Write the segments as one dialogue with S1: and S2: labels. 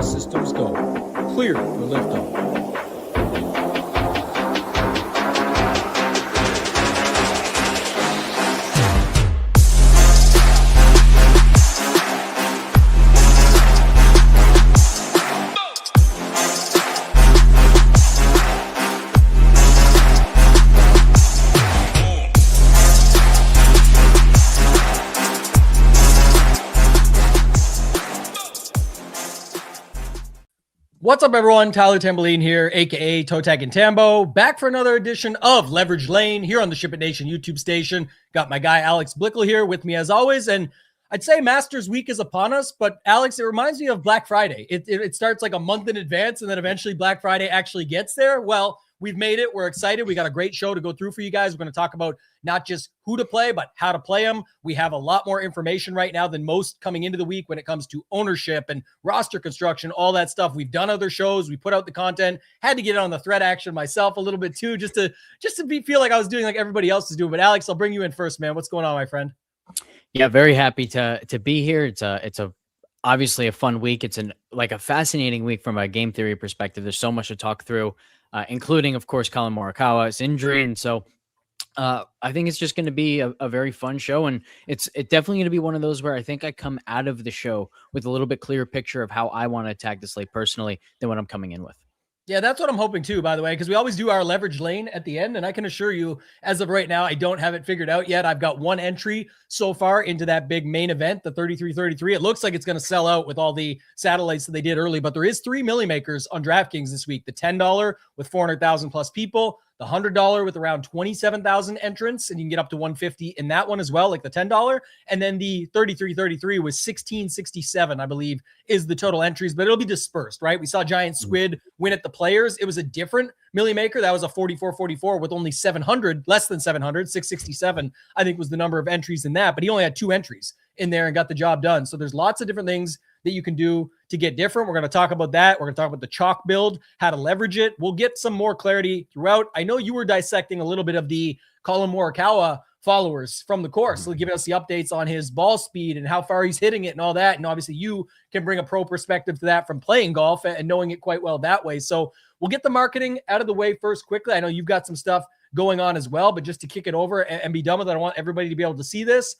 S1: All systems go. Clear for liftoff. What's up, everyone? Tyler Tamboline here, aka ToeTagginTambo, back for another edition of Leverage Lane here on the Ship It Nation YouTube station. Got my guy Alex Blickle here with me as always, and I'd say Masters Week is upon us, but Alex, it reminds me of Black Friday. It starts like a month in advance, and then eventually Black Friday actually gets there. Well, we've made it. We're excited. We got a great show to go through for you guys. We're going to talk about not just who to play, but how to play them. We have a lot more information right now than most coming into the week when it comes to ownership and roster construction, all that stuff. We've done other shows. We put out the content. Had to get it on the thread action myself a little bit too, just to feel like I was doing like everybody else is doing. But Alex, I'll bring you in first, man. What's going on, my friend?
S2: Yeah, very happy to be here. It's obviously a fun week. It's a fascinating week from a game theory perspective. There's so much to talk through, including, of course, Colin Morikawa's injury. And so I think it's just going to be a very fun show. And it's definitely going to be one of those where I think I come out of the show with a little bit clearer picture of how I want to attack the slate personally than what I'm coming in with.
S1: Yeah, that's what I'm hoping too, by the way, because we always do our leverage lane at the end. And I can assure you, as of right now, I don't have it figured out yet. I've got one entry so far into that big main event, the 33-33. It looks like it's going to sell out with all the satellites that they did early, but there is 3 milli makers on DraftKings this week. The $10 with 400,000 plus people, the $100 with around 27,000 entrants, and you can get up to 150 in that one as well, like the $10. And then the 33-33 was 1667, I believe, is the total entries, but it'll be dispersed, right? We saw Giant Squid win at the Players. It was a different milli maker. That was a 44-44 with only 700, less than 700, 667, I think was the number of entries in that, but he only had 2 entries in there and got the job done. So there's lots of different things that you can do to get different. We're going to talk about that. We're going to talk about the chalk build, how to leverage it. We'll get some more clarity throughout. I know you were dissecting a little bit of the Colin Morikawa followers from the course, so giving us the updates on his ball speed and how far he's hitting it and all that. And obviously you can bring a pro perspective to that from playing golf and knowing it quite well that way. So we'll get the marketing out of the way first quickly. I know you've got some stuff going on as well, but just to kick it over and be done with it, I want everybody to be able to see this.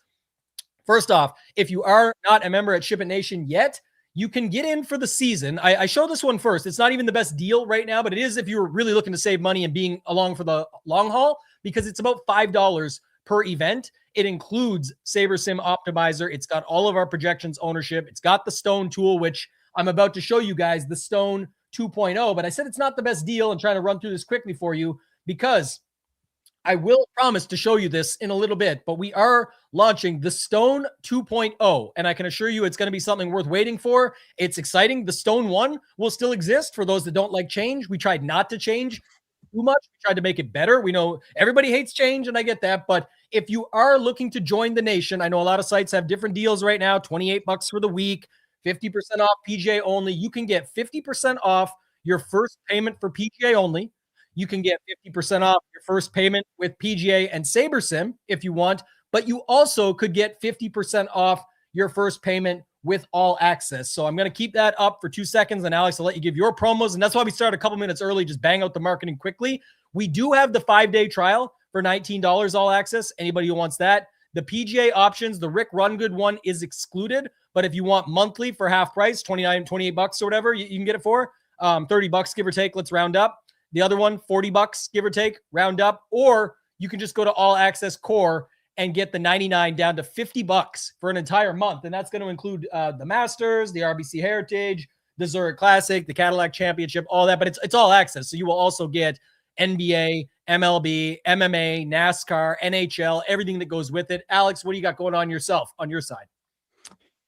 S1: First off, if you are not a member at Ship It Nation yet, you can get in for the season. I show this one first. It's not even the best deal right now, but it is if you're really looking to save money and being along for the long haul, because it's about $5 per event. It includes SaberSim Optimizer. It's got all of our projections ownership. It's got the Stone tool, which I'm about to show you guys, the Stone 2.0. But I said it's not the best deal and trying to run through this quickly for you because I will promise to show you this in a little bit, but we are launching the Stone 2.0, and I can assure you it's going to be something worth waiting for. It's exciting. The Stone 1 will still exist for those that don't like change. We tried not to change too much. We tried to make it better. We know everybody hates change, and I get that, but if you are looking to join the nation, I know a lot of sites have different deals right now, $28 for the week, 50% off PGA only. You can get 50% off your first payment for PGA only. You can get 50% off your first payment with PGA and SaberSim if you want, but you also could get 50% off your first payment with All Access. So I'm going to keep that up for 2 seconds, and Alex, I'll let you give your promos, and that's why we started a couple minutes early, just bang out the marketing quickly. We do have the 5-day trial for $19 All Access. Anybody who wants that. The PGA options, the Rick Rungood one is excluded, but if you want monthly for half price, $28 or whatever, you can get it for $30, give or take. Let's round up. The other one, $40, give or take, round up. Or you can just go to All Access Core and get the $99 down to $50 for an entire month. And that's going to include the Masters, the RBC Heritage, the Zurich Classic, the Cadillac Championship, all that. But it's all access. So you will also get NBA, MLB, MMA, NASCAR, NHL, everything that goes with it. Alex, what do you got going on yourself on your side?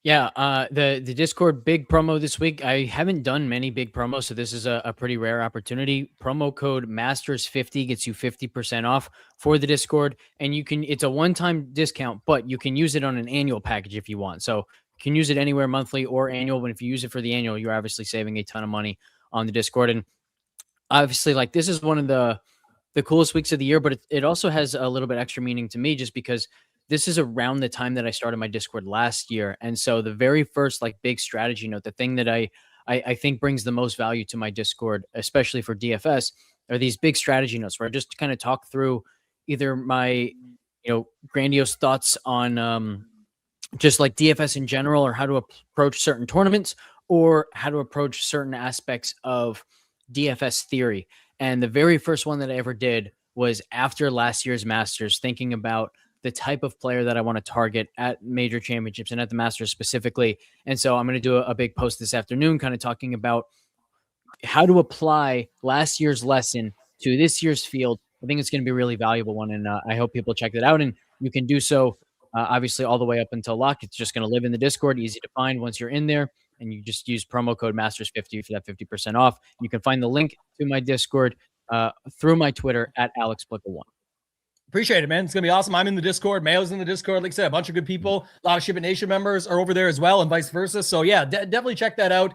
S2: Yeah, the Discord big promo this week. I haven't done many big promos, so this is a pretty rare opportunity. Promo code Masters50 gets you 50% off for the Discord, and it's a one-time discount, but you can use it on an annual package if you want. So you can use it anywhere monthly or annual, but if you use it for the annual, you're obviously saving a ton of money on the Discord. And obviously, like, this is one of the coolest weeks of the year, but it also has a little bit extra meaning to me just because this is around the time that I started my Discord last year. And so the very first like big strategy note, the thing that I I think brings the most value to my Discord, especially for DFS, are these big strategy notes where I just kind of talk through either my, grandiose thoughts on just like DFS in general, or how to approach certain tournaments, or how to approach certain aspects of DFS theory. And the very first one that I ever did was after last year's Masters, thinking about the type of player that I want to target at major championships and at the Masters specifically. And so I'm going to do a big post this afternoon, kind of talking about how to apply last year's lesson to this year's field. I think it's going to be a really valuable one, and I hope people check that out. And you can do so, obviously, all the way up until lock. It's just going to live in the Discord, easy to find once you're in there, and you just use promo code Masters50 for that 50% off. You can find the link to my Discord through my Twitter at Alex Blickle1.
S1: Appreciate it, man. It's going to be awesome. I'm in the Discord. Mayo's in the Discord. Like I said, a bunch of good people. A lot of Ship It Nation members are over there as well, and vice versa. So, yeah, definitely check that out.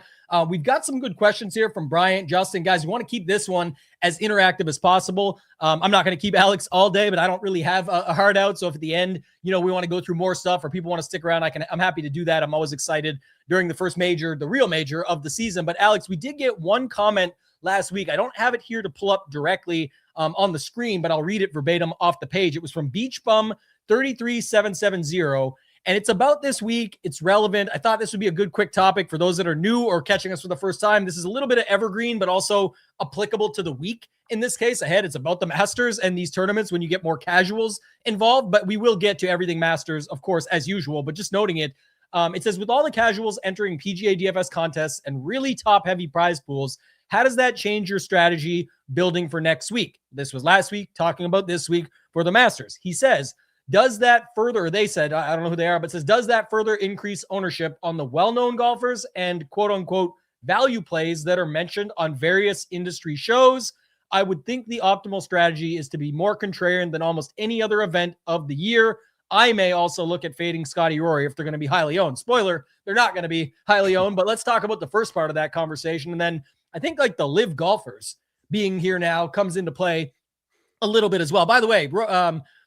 S1: We've got some good questions here from Bryant, Justin. Guys, we want to keep this one as interactive as possible. I'm not going to keep Alex all day, but I don't really have a hard out. So if at the end, we want to go through more stuff or people want to stick around, I'm happy to do that. I'm always excited during the first major, the real major of the season. But Alex, we did get one comment last week. I don't have it here to pull up directly on the screen, but I'll read it verbatim off the page. It was from BeachBum33770. And it's about this week. It's relevant. I thought this would be a good quick topic for those that are new or catching us for the first time. This is a little bit of evergreen, but also applicable to the week. In this case, ahead, it's about the Masters and these tournaments when you get more casuals involved. But we will get to everything Masters, of course, as usual. But just noting it, it says, with all the casuals entering PGA DFS contests and really top-heavy prize pools, how does that change your strategy building for next week? This was last week, talking about this week for the Masters. He says, does that further, they said, I don't know who they are, but says, does that further increase ownership on the well-known golfers and quote-unquote value plays that are mentioned on various industry shows? I would think the optimal strategy is to be more contrarian than almost any other event of the year. I may also look at fading Scottie Rory if they're going to be highly owned. Spoiler, they're not going to be highly owned, but let's talk about the first part of that conversation. And then I think like the live golfers being here now comes into play a little bit as well. By the way,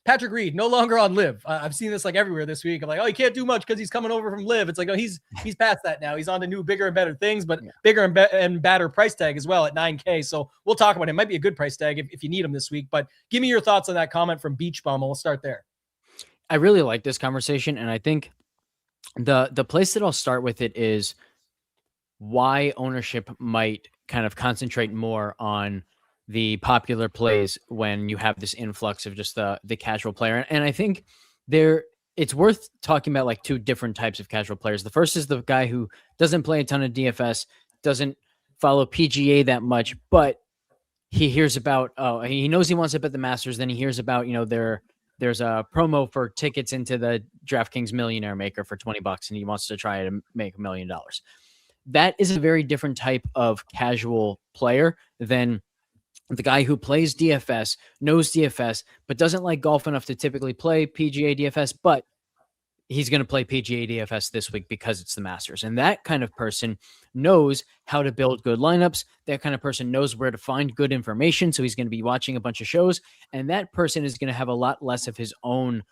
S1: Patrick Reed, no longer on live. I've seen this like everywhere this week. I'm like, oh, he can't do much because he's coming over from live. It's like, oh, he's past that now. He's on to new, bigger and better things, but bigger and badder price tag as well at $9K. So we'll talk about it. It might be a good price tag if you need him this week. But give me your thoughts on that comment from Beach Bum. We'll start there.
S2: I really like this conversation, and I think the place that I'll start with it is why ownership might kind of concentrate more on the popular plays when you have this influx of just the casual player. And I think it's worth talking about like two different types of casual players. The first is the guy who doesn't play a ton of DFS, doesn't follow PGA that much, but he hears about, he knows he wants to bet the Masters. Then he hears about, there's a promo for tickets into the DraftKings Millionaire Maker for $20 and he wants to try to make $1 million. That is a very different type of casual player than the guy who plays DFS, knows DFS, but doesn't like golf enough to typically play PGA DFS, but he's going to play PGA DFS this week because it's the Masters. And that kind of person knows how to build good lineups. That kind of person knows where to find good information. So he's going to be watching a bunch of shows, and that person is going to have a lot less of his own,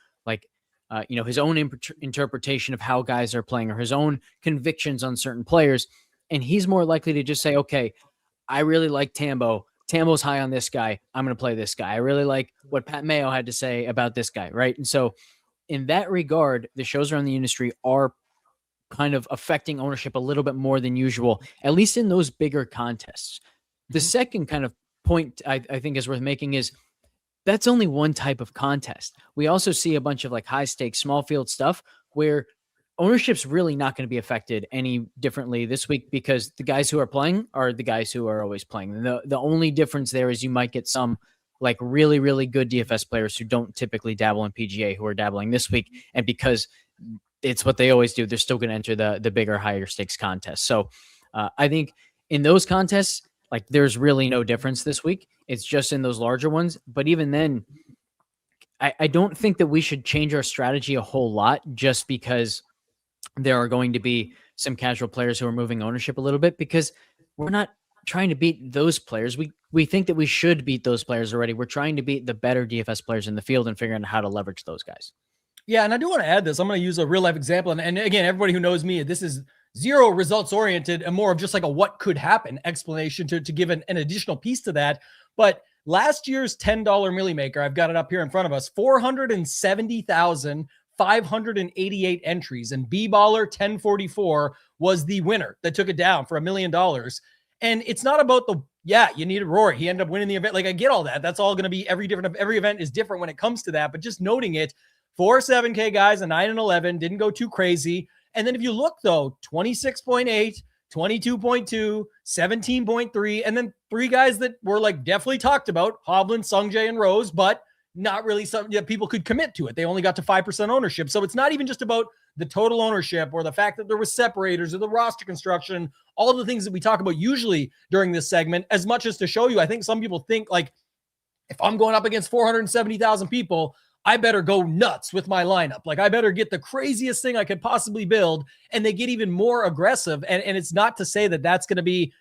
S2: his own interpretation of how guys are playing or his own convictions on certain players. And he's more likely to just say, okay, I really like Tambo. Tambo's high on this guy. I'm going to play this guy. I really like what Pat Mayo had to say about this guy, right? And so in that regard, the shows around the industry are kind of affecting ownership a little bit more than usual, at least in those bigger contests. The second kind of point I think is worth making is that's only one type of contest. We also see a bunch of like high stakes, small field stuff where ownership's really not going to be affected any differently this week because the guys who are playing are the guys who are always playing. The only difference there is you might get some like really, really good DFS players who don't typically dabble in PGA who are dabbling this week. And because it's what they always do, they're still going to enter the bigger, higher stakes contests. So I think in those contests, like there's really no difference this week. It's just in those larger ones. But even then, I don't think that we should change our strategy a whole lot just because there are going to be some casual players who are moving ownership a little bit, because we're not trying to beat those players. We think that we should beat those players already. We're trying to beat the better DFS players in the field and figuring out how to leverage those guys.
S1: Yeah, and I do want to add this. I'm going to use a real life example. And again, everybody who knows me, this is zero results oriented and more of just like a what could happen explanation to give an additional piece to that. But last year's $10 Millie Maker, I've got it up here in front of us, 470,588 entries, and B-Baller 1044 was the winner that took it down for $1 million. And it's not about you needed Rory. He ended up winning the event. Like, I get all that. That's all going to be every event is different when it comes to that. But just noting it, 4 7K guys, a 9 and 11, didn't go too crazy. And then if you look, though, 26.8, 22.2, 17.3, and then 3 guys that were like definitely talked about, Hovland, Sungjae, and Rose, but not really something that people could commit to it. They only got to 5% ownership. So it's not even just about the total ownership or the fact that there was separators or the roster construction, all of the things that we talk about usually during this segment, as much as to show you, I think some people think like, if I'm going up against 470,000 people, I better go nuts with my lineup. Like, I better get the craziest thing I could possibly build. And they get even more aggressive. And it's not to say that that's going to be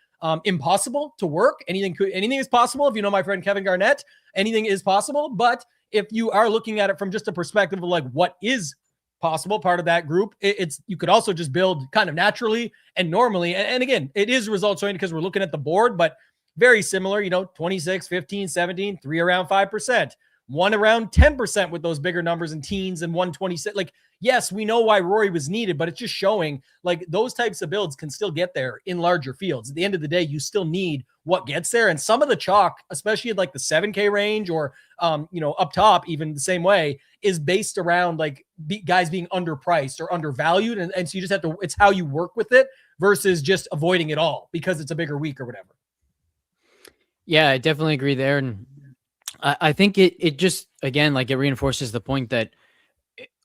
S1: impossible to work. Anything is possible. If you know my friend Kevin Garnett, anything is possible. But if you are looking at it from just a perspective of like what is possible, part of that group, it's you could also just build kind of naturally and normally. And again, it is results oriented because we're looking at the board, but very similar, 26, 15, 17, 3 around 5%. 1 around 10% with those bigger numbers in teens, and 126. Like, yes, we know why Rory was needed, but it's just showing like those types of builds can still get there in larger fields. At the end of the day, you still need what gets there. And some of the chalk, especially in like the 7K range or, up top, even the same way, is based around like guys being underpriced or undervalued. And so you just have to, it's how you work with it versus just avoiding it all because it's a bigger week or whatever.
S2: Yeah, I definitely agree there. And I think it just, again, like it reinforces the point that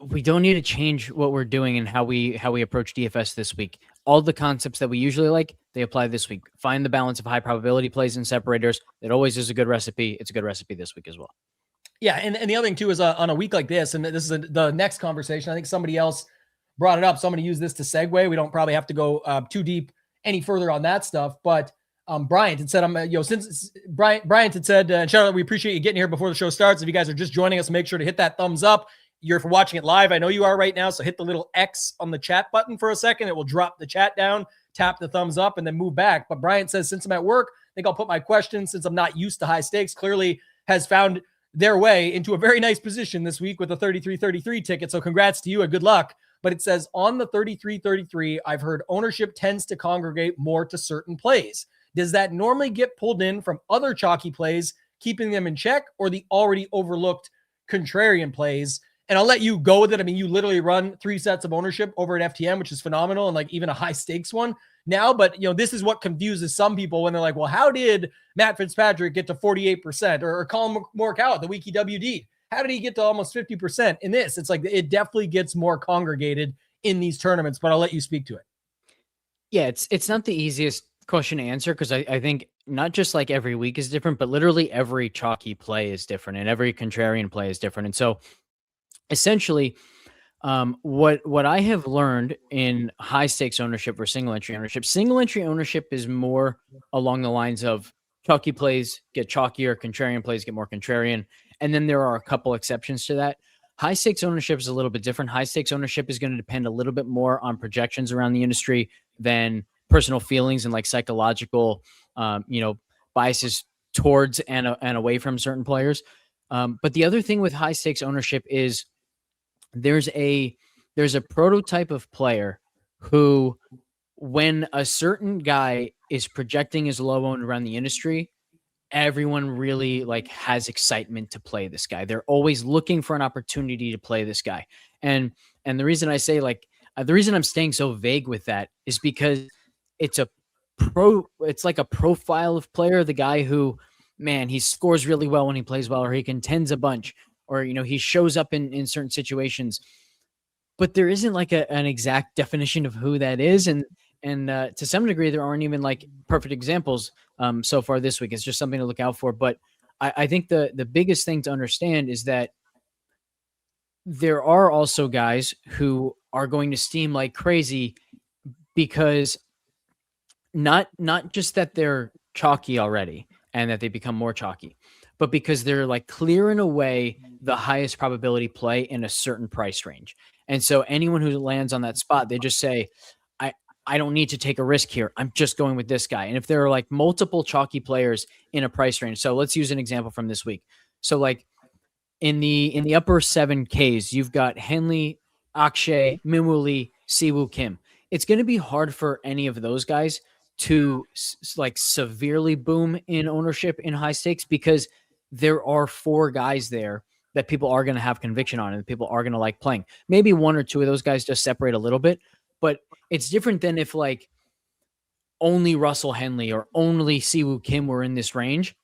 S2: we don't need to change what we're doing and how we approach DFS this week. All the concepts that we usually like, they apply this week. Find the balance of high probability plays and separators. It always is a good recipe. It's a good recipe this week as well.
S1: Yeah, and the other thing too is on a week like this, and this is the next conversation, I think somebody else brought it up, so I'm going to use this to segue. We don't probably have to go too deep any further on that stuff, but Bryant had said, since Bryant had said, and shout out, we appreciate you getting here before the show starts. If you guys are just joining us, make sure to hit that thumbs up. If you're watching it live, I know you are right now, so hit the little X on the chat button for a second. It will drop the chat down, tap the thumbs up, and then move back. But Bryant says, since I'm at work, I think I'll put my questions, since I'm not used to high stakes, clearly has found their way into a very nice position this week with a 33-33 ticket. So congrats to you and good luck. But it says on the 33-33, I've heard ownership tends to congregate more to certain plays. Does that normally get pulled in from other chalky plays, keeping them in check, or the already overlooked contrarian plays? And I'll let you go with it. I mean, you literally run 3 sets of ownership over at FTM, which is phenomenal, and like even a high stakes one now. But this is what confuses some people when they're like, well, how did Matt Fitzpatrick get to 48% or Colin Morikawa, the week he WD'd? How did he get to almost 50% in this? It's like, it definitely gets more congregated in these tournaments, but I'll let you speak to it.
S2: Yeah, it's not the easiest question to answer because I think not just like every week is different, but literally every chalky play is different and every contrarian play is different. And so essentially, what I have learned in high stakes ownership or single entry ownership is more along the lines of chalky plays get chalkier, contrarian plays get more contrarian. And then there are a couple exceptions to that. High stakes ownership is a little bit different. High stakes ownership is going to depend a little bit more on projections around the industry than personal feelings and like psychological, biases towards and away from certain players. But the other thing with high stakes ownership is there's a prototype of player who, when a certain guy is projecting as low owned around the industry, everyone really like has excitement to play this guy. They're always looking for an opportunity to play this guy. And the reason I say the reason I'm staying so vague with that is because it's like a profile of player, the guy who, man, he scores really well when he plays well, or he contends a bunch, or, he shows up in certain situations, but there isn't like an exact definition of who that is. And to some degree, there aren't even like perfect examples so far this week. It's just something to look out for. But I think the biggest thing to understand is that there are also guys who are going to steam like crazy because not just that they're chalky already and that they become more chalky, but because they're like clearing away the highest probability play in a certain price range. And so anyone who lands on that spot, they just say, I don't need to take a risk here. I'm just going with this guy. And if there are like multiple chalky players in a price range, so let's use an example from this week. So like in the upper 7Ks, you've got Henley, Akshay, Minwoo, Siwoo Kim. It's going to be hard for any of those guys to like severely boom in ownership in high stakes because there are 4 guys there that people are going to have conviction on and people are going to like playing. Maybe 1 or 2 of those guys just separate a little bit, but it's different than if like only Russell Henley or only Siwoo Kim were in this range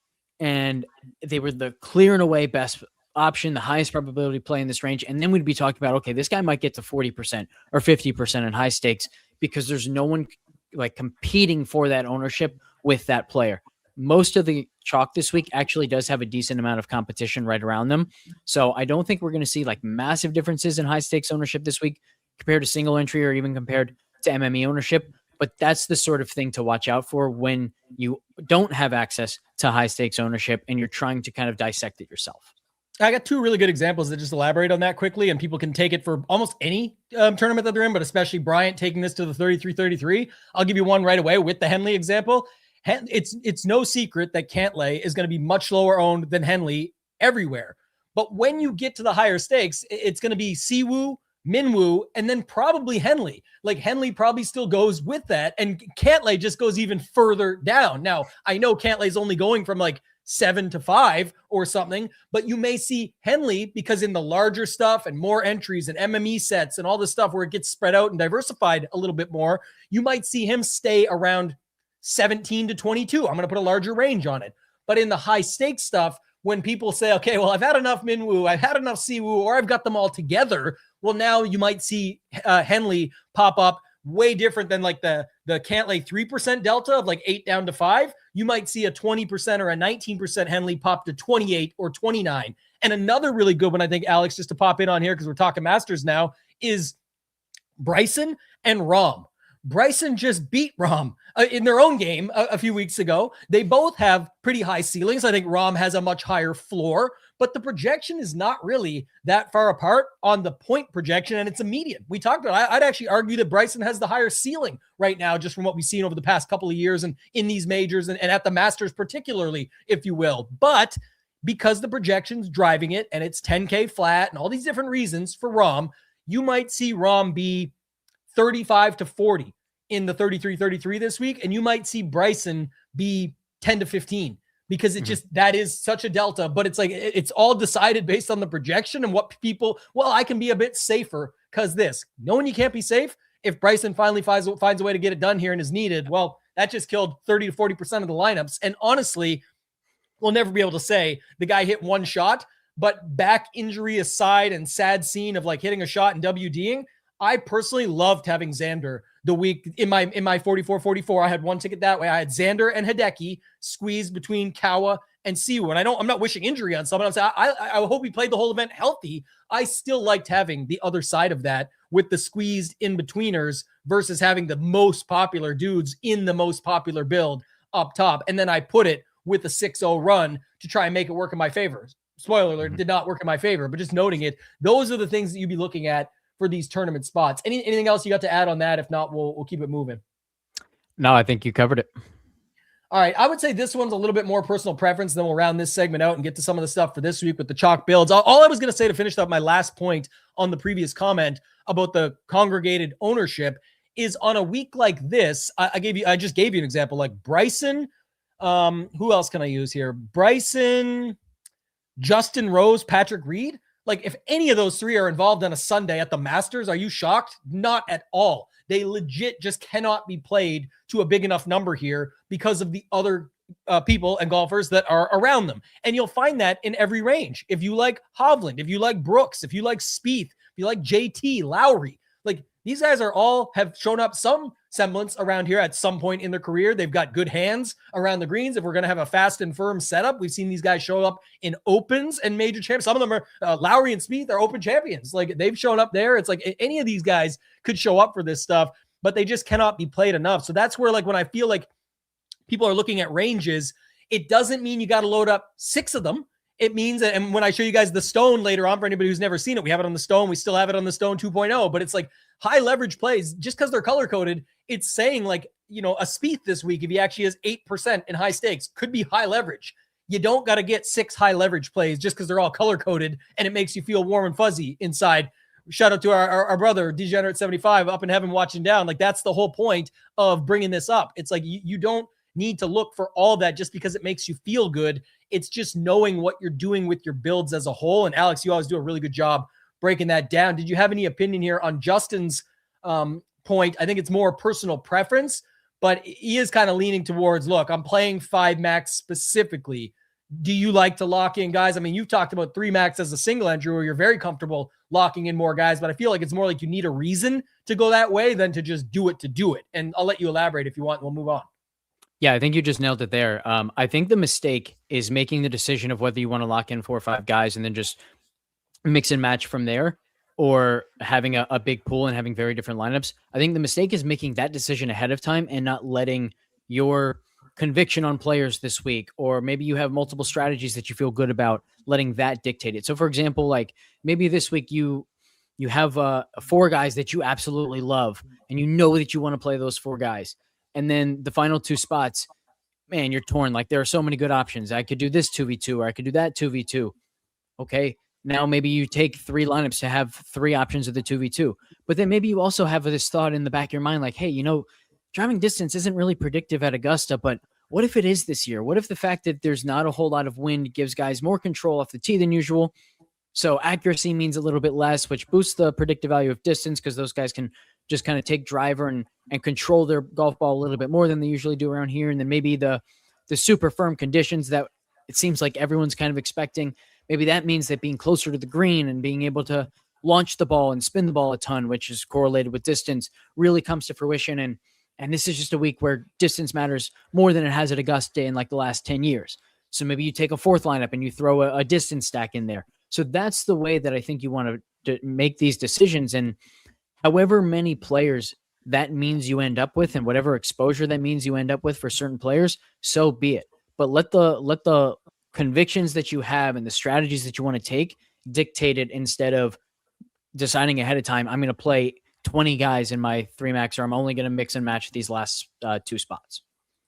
S2: and they were the clear and away best option, the highest probability play in this range. And then we'd be talking about, okay, this guy might get to 40% or 50% in high stakes because there's no one like competing for that ownership with that player. Most of the chalk this week actually does have a decent amount of competition right around them. So I don't think we're going to see like massive differences in high stakes ownership this week compared to single entry or even compared to MME ownership. But that's the sort of thing to watch out for when you don't have access to high stakes ownership and you're trying to kind of dissect it yourself.
S1: I got 2 really good examples that just elaborate on that quickly, and people can take it for almost any tournament that they're in, but especially Bryant taking this to the 33-33. I'll give you one right away with the Henley example. It's no secret that Cantlay is going to be much lower owned than Henley everywhere. But when you get to the higher stakes, it's going to be Siwoo, Minwoo, and then probably Henley. Like Henley probably still goes with that, and Cantlay just goes even further down. Now, I know Cantlay's only going from like 7 to 5 or something, but you may see Henley because in the larger stuff and more entries and MME sets and all this stuff where it gets spread out and diversified a little bit more, you might see him stay around 17 to 22. I'm going to put a larger range on it. But in the high stakes stuff, when people say, okay, well, I've had enough Minwoo, I've had enough Siwoo, or I've got them all together. Well, now you might see Henley pop up way different than like the Cantlay 3% delta of like 8 down to 5. You might see a 20% or a 19% Henley pop to 28 or 29. And another really good one, I think, Alex, just to pop in on here, because we're talking Masters now, is Bryson and Rahm. Bryson just beat Rahm in their own game a few weeks ago. They both have pretty high ceilings. I think Rahm has a much higher floor, but the projection is not really that far apart on the point projection, and it's a median. We talked about it. I'd actually argue that Bryson has the higher ceiling right now, just from what we've seen over the past couple of years and in these majors and at the Masters particularly, if you will. But because the projection's driving it and it's 10K flat and all these different reasons for Rahm, you might see Rahm be 35 to 40 in the 33-33 this week. And you might see Bryson be 10 to 15 because it just, that is such a delta, but it's like, it's all decided based on the projection and what people, well, I can be a bit safer because this, knowing you can't be safe. If Bryson finally finds a way to get it done here and is needed, well, that just killed 30 to 40% of the lineups. And honestly, we'll never be able to say the guy hit one shot, but back injury aside and sad scene of like hitting a shot and WDing, I personally loved having Xander the week in my 44-44. I had one ticket that way. I had Xander and Hideki squeezed between Kawa and Siwoo. And I'm not wishing injury on someone. I'm saying I hope he played the whole event healthy. I still liked having the other side of that with the squeezed in-betweeners versus having the most popular dudes in the most popular build up top. And then I put it with a 6-0 run to try and make it work in my favor. Spoiler alert, did not work in my favor, but just noting it, those are the things that you'd be looking at for these tournament spots. Anything else you got to add on that? If not, we'll keep it moving.
S2: No, I think you covered it.
S1: All right. I would say this one's a little bit more personal preference. Then we'll round this segment out and get to some of the stuff for this week with the chalk builds. All I was going to say to finish up my last point on the previous comment about the congregated ownership is on a week like this. I just gave you an example, like Bryson. Who else can I use here? Bryson, Justin Rose, Patrick Reed. Like if any of those three are involved on a Sunday at the Masters, are you shocked? Not at all. They legit just cannot be played to a big enough number here because of the other people and golfers that are around them. And you'll find that in every range. If you like Hovland, if you like Brooks, if you like Spieth, if you like JT, Lowry, like these guys have shown up some semblance around here at some point in their career. They've got good hands around the greens. If we're going to have a fast and firm setup, we've seen these guys show up in opens and major champions. Some of them are Lowry and Spieth are open champions. Like they've shown up there. It's like any of these guys could show up for this stuff, but they just cannot be played enough. So that's where, like, when I feel like people are looking at ranges, it doesn't mean you got to load up 6 of them. It means that, and when I show you guys the Stone later on, for anybody who's never seen it, we have it on the Stone. We still have it on the Stone 2.0, but it's like high leverage plays. Just because they're color coded, it's saying like, a Spieth this week, if he actually has 8% in high stakes, could be high leverage. You don't got to get 6 high leverage plays just because they're all color coded and it makes you feel warm and fuzzy inside. Shout out to our brother, Degenerate75, up in heaven watching down. Like, that's the whole point of bringing this up. It's like you don't need to look for all that just because it makes you feel good. It's just knowing what you're doing with your builds as a whole. And Alex, you always do a really good job breaking that down. Did you have any opinion here on Justin's point? I think it's more personal preference, but he is kind of leaning towards, look, I'm playing 5 max specifically. Do you like to lock in guys? I mean, you've talked about 3 max as a single entry where you're very comfortable locking in more guys, but I feel like it's more like you need a reason to go that way than to just do it to do it. And I'll let you elaborate if you want. We'll move on.
S2: Yeah, I think you just nailed it there. I think the mistake is making the decision of whether you want to lock in 4 or 5 guys and then just mix and match from there, or having a big pool and having very different lineups. I think the mistake is making that decision ahead of time and not letting your conviction on players this week, or maybe you have multiple strategies that you feel good about, letting that dictate it. So for example, like maybe this week you have 4 guys that you absolutely love and you know that you want to play those 4 guys. And then the final 2 spots, man, you're torn. Like, there are so many good options. I could do this 2v2 or I could do that 2v2. Okay. Now maybe you take 3 lineups to have 3 options of the 2v2, but then maybe you also have this thought in the back of your mind, like, hey, driving distance isn't really predictive at Augusta, but what if it is this year? What if the fact that there's not a whole lot of wind gives guys more control off the tee than usual? So accuracy means a little bit less, which boosts the predictive value of distance because those guys can just kind of take driver and control their golf ball a little bit more than they usually do around here. And then maybe the super firm conditions that it seems like everyone's kind of expecting, maybe that means that being closer to the green and being able to launch the ball and spin the ball a ton, which is correlated with distance, really comes to fruition. And this is just a week where distance matters more than it has at Augusta in like the last 10 years. So maybe you take a 4th lineup and you throw a distance stack in there. So that's the way that I think you want to make these decisions. And however many players that means you end up with, and whatever exposure that means you end up with for certain players, so be it. But let the convictions that you have and the strategies that you want to take dictate it, instead of deciding ahead of time, I'm going to play 20 guys in my 3 max, or I'm only going to mix and match these last 2 spots.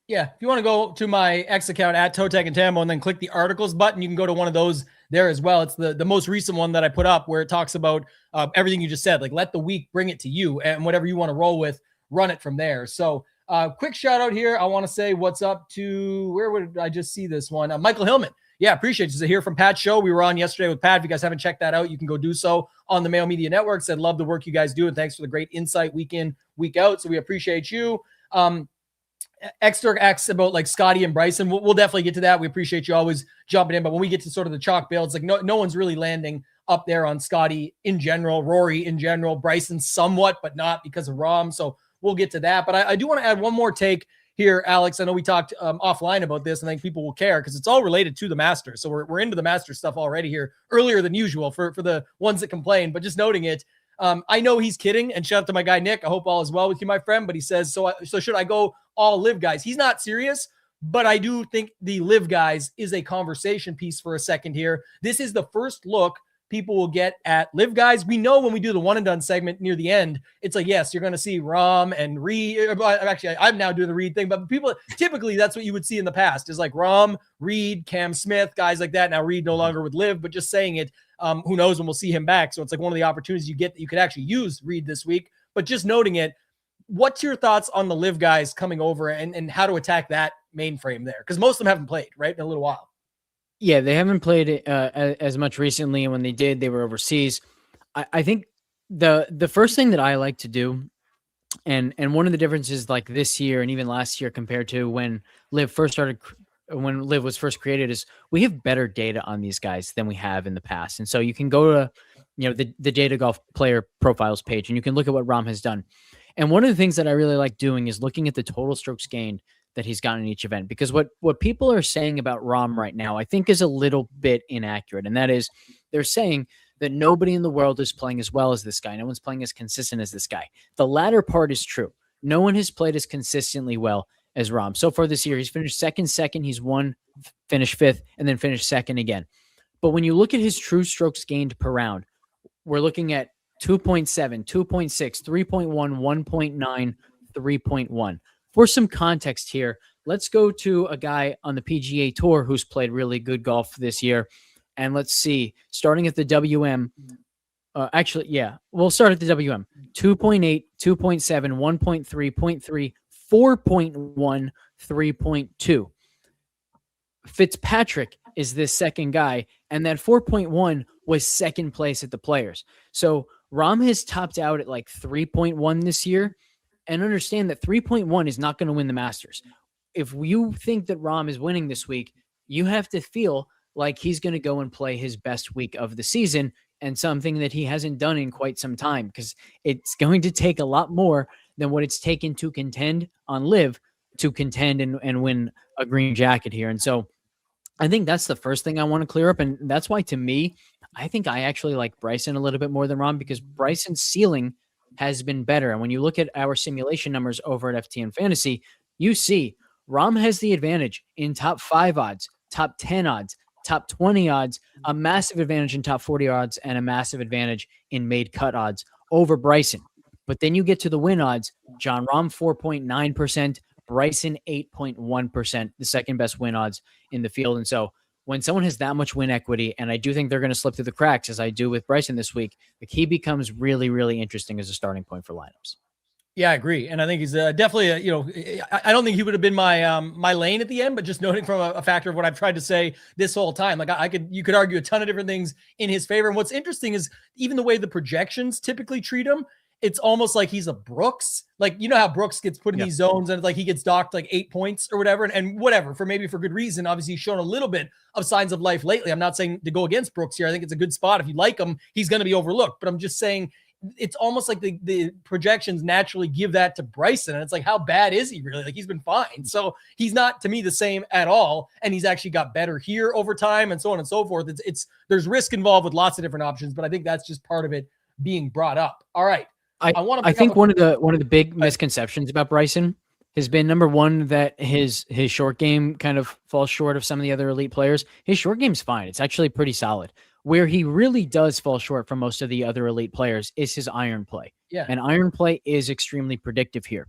S1: Yeah, if you want to go to my X account at ToeTagginTambo and then click the articles button, you can go to one of those there as well. It's the most recent one that I put up where it talks about everything you just said. Like, let the week bring it to you, and whatever you want to roll with, run it from there. So quick shout out here. I want to say what's up to, where would I just see this one? Michael Hillman. Yeah, appreciate you. So here from Pat's show. We were on yesterday with Pat. If you guys haven't checked that out, you can go do so on the Mail Media Network. Said, love the work you guys do, and thanks for the great insight week in, week out. So we appreciate you. Extra X about like Scottie and Bryson. We'll definitely get to that. We appreciate you always jumping in. But when we get to sort of the chalk builds, like no one's really landing up there on Scottie in general, Rory in general, Bryson somewhat, but not because of Rahm. So we'll get to that. But I do want to add one more take here, Alex. I know we talked offline about this, and I think people will care because it's all related to the Masters. So we're into the Masters stuff already here earlier than usual for the ones that complain, but just noting it. I know he's kidding, and shout out to my guy, Nick. I hope all is well with you, my friend. But he says, so should I go all live guys? He's not serious, but I do think the live guys is a conversation piece for a second here. This is the first look people will get at live guys. We know when we do the one and done segment near the end, it's like, yes, you're going to see Rahm and Reed. Actually, I'm now doing the Reed thing, but people typically that's what you would see in the past is like Rahm, Reed, Cam Smith, guys like that. Now Reed no longer would live, but just saying it, who knows when we'll see him back. So it's like one of the opportunities you get that you could actually use Reed this week, but just noting it. What's your thoughts on the live guys coming over and how to attack that mainframe there? Because most of them haven't played, right, in a little while.
S2: Yeah, they haven't played as much recently, and when they did, they were overseas. I think the first thing that I like to do, and one of the differences like this year and even last year compared to when Liv was first created, is we have better data on these guys than we have in the past. And so you can go to the Data Golf player profiles page, and you can look at what Rahm has done. And one of the things that I really like doing is looking at the total strokes gained that he's gotten in each event, because what people are saying about Rahm right now, I think is a little bit inaccurate. And that is, they're saying that nobody in the world is playing as well as this guy. No one's playing as consistent as this guy. The latter part is true. No one has played as consistently well as Rahm. So far this year, he's finished second. He's won, finished 5th, and then finished 2nd again. But when you look at his true strokes gained per round, we're looking at 2.7, 2.6, 3.1, 1.9, 3.1. For some context here, let's go to a guy on the PGA Tour who's played really good golf this year. And let's see, starting at the WM, we'll start at the WM. 2.8, 2.7, 1.3, 0.3, 4.1, 3.2. Fitzpatrick is this second guy, and that 4.1 was second place at the Players. So Rahm has topped out at like 3.1 this year, and understand that 3.1 is not going to win the Masters. If you think that Rahm is winning this week, you have to feel like he's going to go and play his best week of the season, and something that he hasn't done in quite some time, because it's going to take a lot more than what it's taken to contend on LIV to contend and win a green jacket here. And so I think that's the first thing I want to clear up. And that's why, to me, I think I actually like Bryson a little bit more than Rahm, because Bryson's ceiling has been better. And when you look at our simulation numbers over at FTN Fantasy, you see Rahm has the advantage in top 5 odds, top 10 odds, top 20 odds, a massive advantage in top 40 odds, and a massive advantage in made cut odds over Bryson. But then you get to the win odds. Jon Rahm 4.9%, Bryson 8.1%, the second best win odds in the field. And so when someone has that much win equity, and I do think they're going to slip through the cracks, as I do with Bryson this week, like, he becomes really, really interesting as a starting point for lineups.
S1: Yeah, I agree. And I think he's definitely, I don't think he would have been my my lane at the end, but just noting from a factor of what I've tried to say this whole time, like you could argue a ton of different things in his favor. And what's interesting is even the way the projections typically treat him, it's almost like he's a Brooks. Like, you know how Brooks gets put in these zones and like he gets docked like 8 points or whatever, and whatever, for good reason. Obviously, he's shown a little bit of signs of life lately. I'm not saying to go against Brooks here. I think it's a good spot. If you like him, he's going to be overlooked. But I'm just saying, it's almost like the projections naturally give that to Bryson. And it's like, how bad is he really? Like, he's been fine. So he's not, to me, the same at all. And he's actually got better here over time and so on and so forth. There's risk involved with lots of different options, but I think that's just part of it being brought up. All right.
S2: I think one of the big misconceptions about Bryson has been, number one, that his short game kind of falls short of some of the other elite players. His short game's fine. It's actually pretty solid. Where he really does fall short from most of the other elite players is his iron play.
S1: Yeah.
S2: And iron play is extremely predictive here.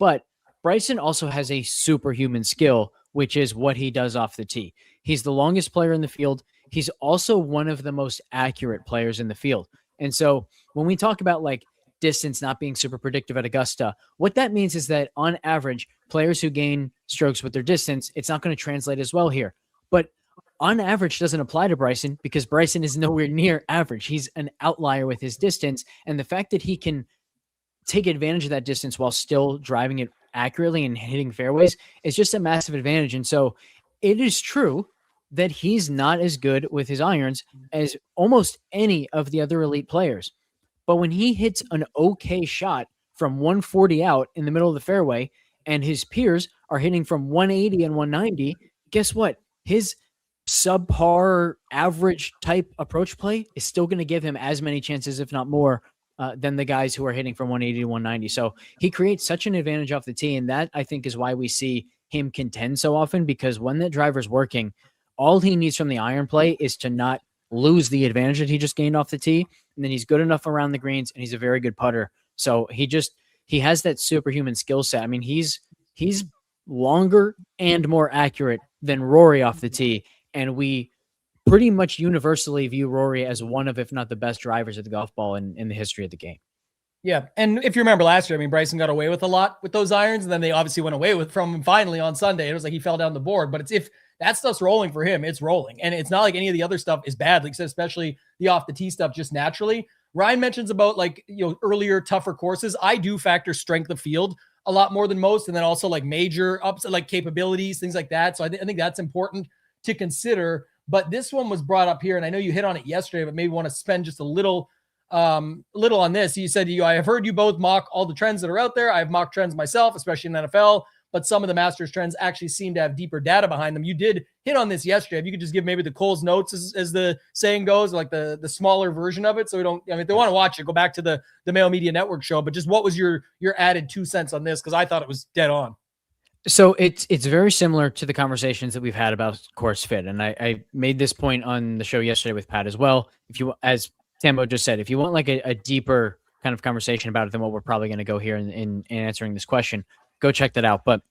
S2: But Bryson also has a superhuman skill, which is what he does off the tee. He's the longest player in the field. He's also one of the most accurate players in the field. And so when we talk about like distance not being super predictive at Augusta, what that means is that on average, players who gain strokes with their distance, it's not going to translate as well here. But on average doesn't apply to Bryson, because Bryson is nowhere near average. He's an outlier with his distance. And the fact that he can take advantage of that distance while still driving it accurately and hitting fairways is just a massive advantage. And so it is true that he's not as good with his irons as almost any of the other elite players. But when he hits an okay shot from 140 out in the middle of the fairway, and his peers are hitting from 180 and 190, guess what? His subpar average type approach play is still going to give him as many chances, if not more, than the guys who are hitting from 180 to 190. So he creates such an advantage off the tee. And that, I think, is why we see him contend so often, because when that driver's working, all he needs from the iron play is to not lose the advantage that he just gained off the tee. And then he's good enough around the greens, and he's a very good putter. So he has that superhuman skill set. I mean, he's longer and more accurate than Rory off the tee. And we pretty much universally view Rory as one of, if not the best drivers of the golf ball in the history of the game.
S1: Yeah. And if you remember last year, I mean, Bryson got away with a lot with those irons, and then they obviously went away from him finally on Sunday. It was like he fell down the board, but if that stuff's rolling for him, it's rolling. And it's not like any of the other stuff is bad, like especially the off the tee stuff just naturally. Ryan mentions about earlier, tougher courses. I do factor strength of field a lot more than most. And then also like major ups, like capabilities, things like that. So I think that's important to consider. But this one was brought up here, and I know you hit on it yesterday, but maybe want to spend just a little on this. You said, I have heard you both mock all the trends that are out there. I have mocked trends myself, especially in the NFL, but some of the Masters trends actually seem to have deeper data behind them. You did hit on this yesterday. If you could just give maybe the Cole's notes, as the saying goes, like the smaller version of it. So we don't, if they want to watch it, go back to the Mail Media Network show, but just what was your added 2 cents on this? Cause I thought it was dead on.
S2: So it's very similar to the conversations that we've had about course fit. And I made this point on the show yesterday with Pat as well. If you, as Tambo just said, if you want like a deeper kind of conversation about it than what we're probably going to go here in answering this question. Go check that out. But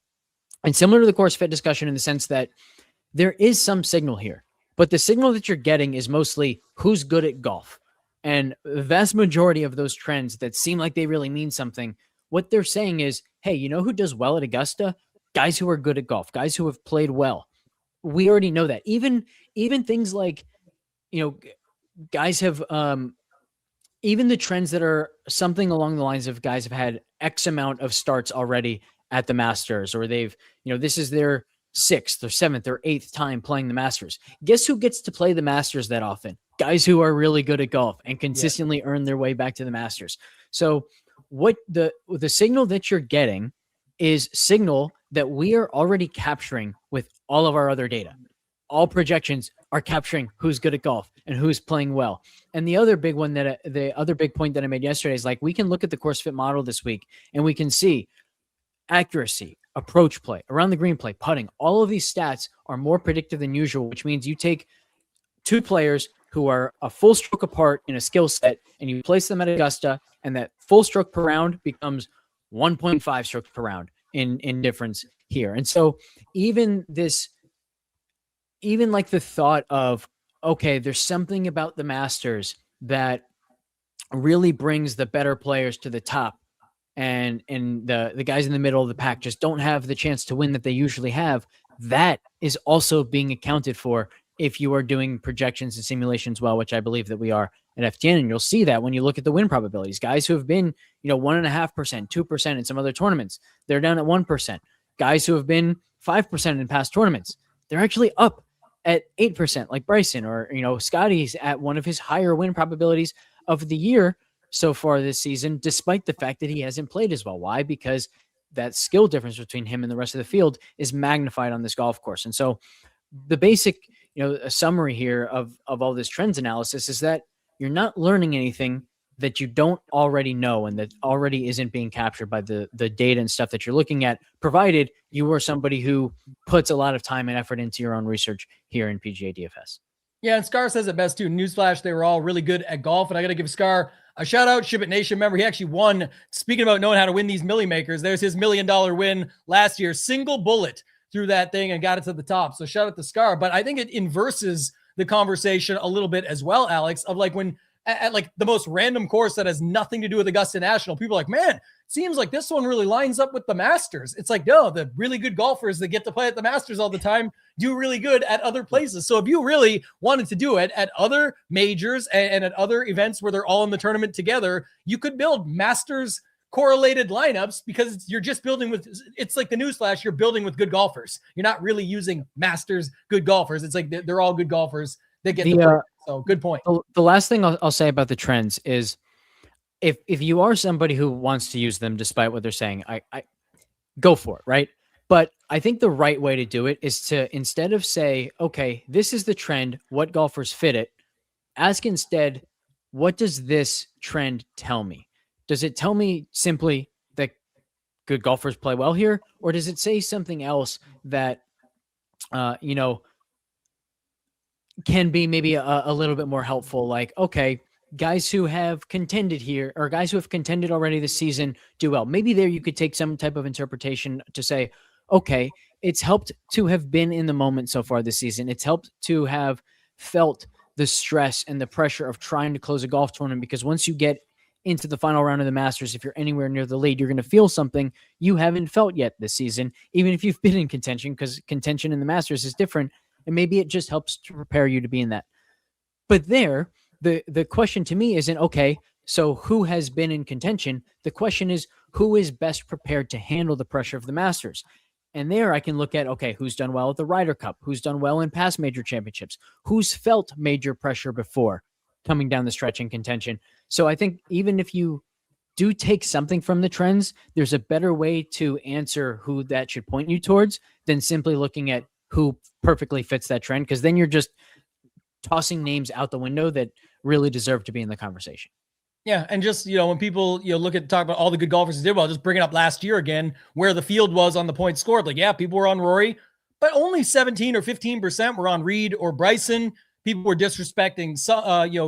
S2: and similar to the course fit discussion in the sense that there is some signal here, but the signal that you're getting is mostly who's good at golf. And the vast majority of those trends that seem like they really mean something, what they're saying is, hey, you know who does well at Augusta? Guys who are good at golf, guys who have played well. We already know that. Even things like, guys have even the trends that are something along the lines of guys have had X amount of starts already at the Masters, or they've, this is their 6th or 7th or 8th time playing the Masters. Guess who gets to play the Masters that often? Guys who are really good at golf and consistently earn their way back to the Masters. So what the signal that you're getting is signal that we are already capturing with all of our other data. All projections are capturing who's good at golf and who's playing well. And the other big one the other big point that I made yesterday is, like, we can look at the course fit model this week and we can see accuracy, approach play, around the green play, putting. All of these stats are more predictive than usual, which means you take two players who are a full stroke apart in a skill set and you place them at Augusta, and that full stroke per round becomes 1.5 strokes per round in difference here. And so even like the thought of, okay, there's something about the Masters that really brings the better players to the top, and the guys in the middle of the pack just don't have the chance to win that they usually have. That is also being accounted for if you are doing projections and simulations well, which I believe that we are at FTN. And you'll see that when you look at the win probabilities. Guys who have been, 1.5%, 2% in some other tournaments, they're down at 1%. Guys who have been 5% in past tournaments, they're actually up at 8%, like Bryson, or, Scottie's at one of his higher win probabilities of the year so far this season, despite the fact that he hasn't played as well. Why? Because that skill difference between him and the rest of the field is magnified on this golf course. And so the basic, a summary here of all this trends analysis is that you're not learning anything that you don't already know and that already isn't being captured by the data and stuff that you're looking at, provided you are somebody who puts a lot of time and effort into your own research here in PGA DFS.
S1: Yeah, and Scar says it best too. Newsflash, they were all really good at golf, and I got to give Scar a shout out. Ship It Nation member, he actually won. Speaking about knowing how to win these Millie Makers, there's his $1 million win last year. Single bullet through that thing and got it to the top. So shout out to Scar. But I think it inverses the conversation a little bit as well, Alex, of like when at like the most random course that has nothing to do with Augusta National, people are like, man, seems like this one really lines up with the Masters. It's like, no, the really good golfers that get to play at the Masters all the time do really good at other places. So if you really wanted to do it at other majors and at other events where they're all in the tournament together, you could build Masters correlated lineups, because you're just building with, it's like the newsflash, you're building with good golfers. You're not really using Masters good golfers. It's like they're all good golfers that get the play. So good point.
S2: The last thing I'll say about the trends is, if you are somebody who wants to use them despite what they're saying, I go for it, right? But I think the right way to do it is to, instead of say, okay, this is the trend, what golfers fit it, ask instead, what does this trend tell me? Does it tell me simply that good golfers play well here? Or does it say something else that, can be maybe a little bit more helpful? Like, okay, guys who have contended here, or guys who have contended already this season, do well. Maybe there you could take some type of interpretation to say, okay, it's helped to have been in the moment so far this season. It's helped to have felt the stress and the pressure of trying to close a golf tournament, because once you get into the final round of the Masters, if you're anywhere near the lead, you're going to feel something you haven't felt yet this season, even if you've been in contention, because contention in the Masters is different. And maybe it just helps to prepare you to be in that. But there, the question to me isn't, okay, so who has been in contention? The question is, who is best prepared to handle the pressure of the Masters? And there I can look at, okay, who's done well at the Ryder Cup? Who's done well in past major championships? Who's felt major pressure before coming down the stretch in contention? So I think even if you do take something from the trends, there's a better way to answer who that should point you towards than simply looking at who perfectly fits that trend, because then you're just tossing names out the window that really deserve to be in the conversation.
S1: Yeah, and just, when people, talk about all the good golfers who did well, just bring it up last year again, where the field was on the points scored. Like, yeah, people were on Rory, but only 17 or 15% were on Reed or Bryson. People were disrespecting,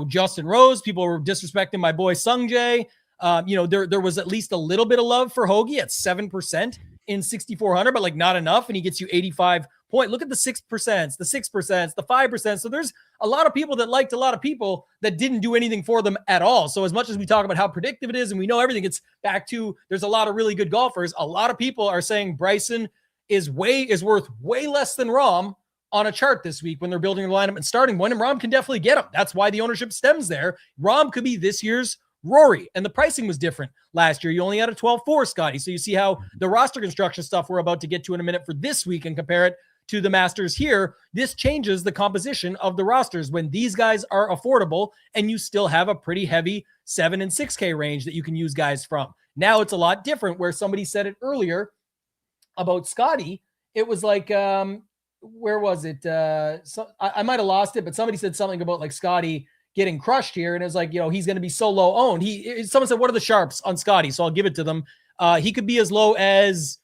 S1: Justin Rose. People were disrespecting my boy Sung Jae. There was at least a little bit of love for Hoagie at 7% in 6,400, but like not enough. And he gets you 85 point. Look at the 6%, the 6%, the 5%. So there's a lot of people that liked a lot of people that didn't do anything for them at all. So as much as we talk about how predictive it is and we know everything, it's back to there's a lot of really good golfers. A lot of people are saying Bryson is worth way less than Rahm on a chart this week when they're building a lineup and starting one, and Rahm can definitely get him. That's why the ownership stems there. Rahm could be this year's Rory, and the pricing was different last year. You only had a 12-4, Scottie. So you see how the roster construction stuff we're about to get to in a minute for this week and compare it to the Masters here. This changes the composition of the rosters when these guys are affordable and you still have a pretty heavy 7 and 6K range that you can use guys from. Now it's a lot different where somebody said it earlier about Scottie. It was like, where was it? I might have lost it, but somebody said something about like Scottie getting crushed here. And it was like, he's going to be so low owned. Someone said, what are the sharps on Scottie? So I'll give it to them. He could be as low as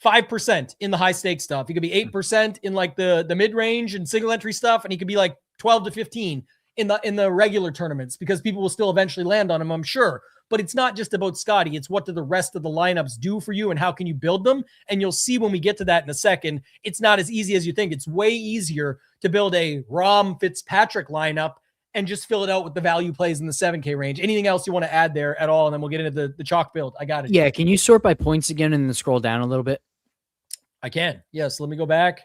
S1: 5% in the high stakes stuff. He could be 8% in like the mid range and single entry stuff. And he could be like 12 to 15 in the regular tournaments because people will still eventually land on him, I'm sure. But it's not just about Scottie. It's what do the rest of the lineups do for you and how can you build them? And you'll see when we get to that in a second, it's not as easy as you think. It's way easier to build a Rahm Fitzpatrick lineup and just fill it out with the value plays in the 7K range. Anything else you want to add there at all? And then we'll get into the chalk build. I got it.
S2: Yeah. Can you sort by points again and then scroll down a little bit?
S1: I can. Yes. Let me go back.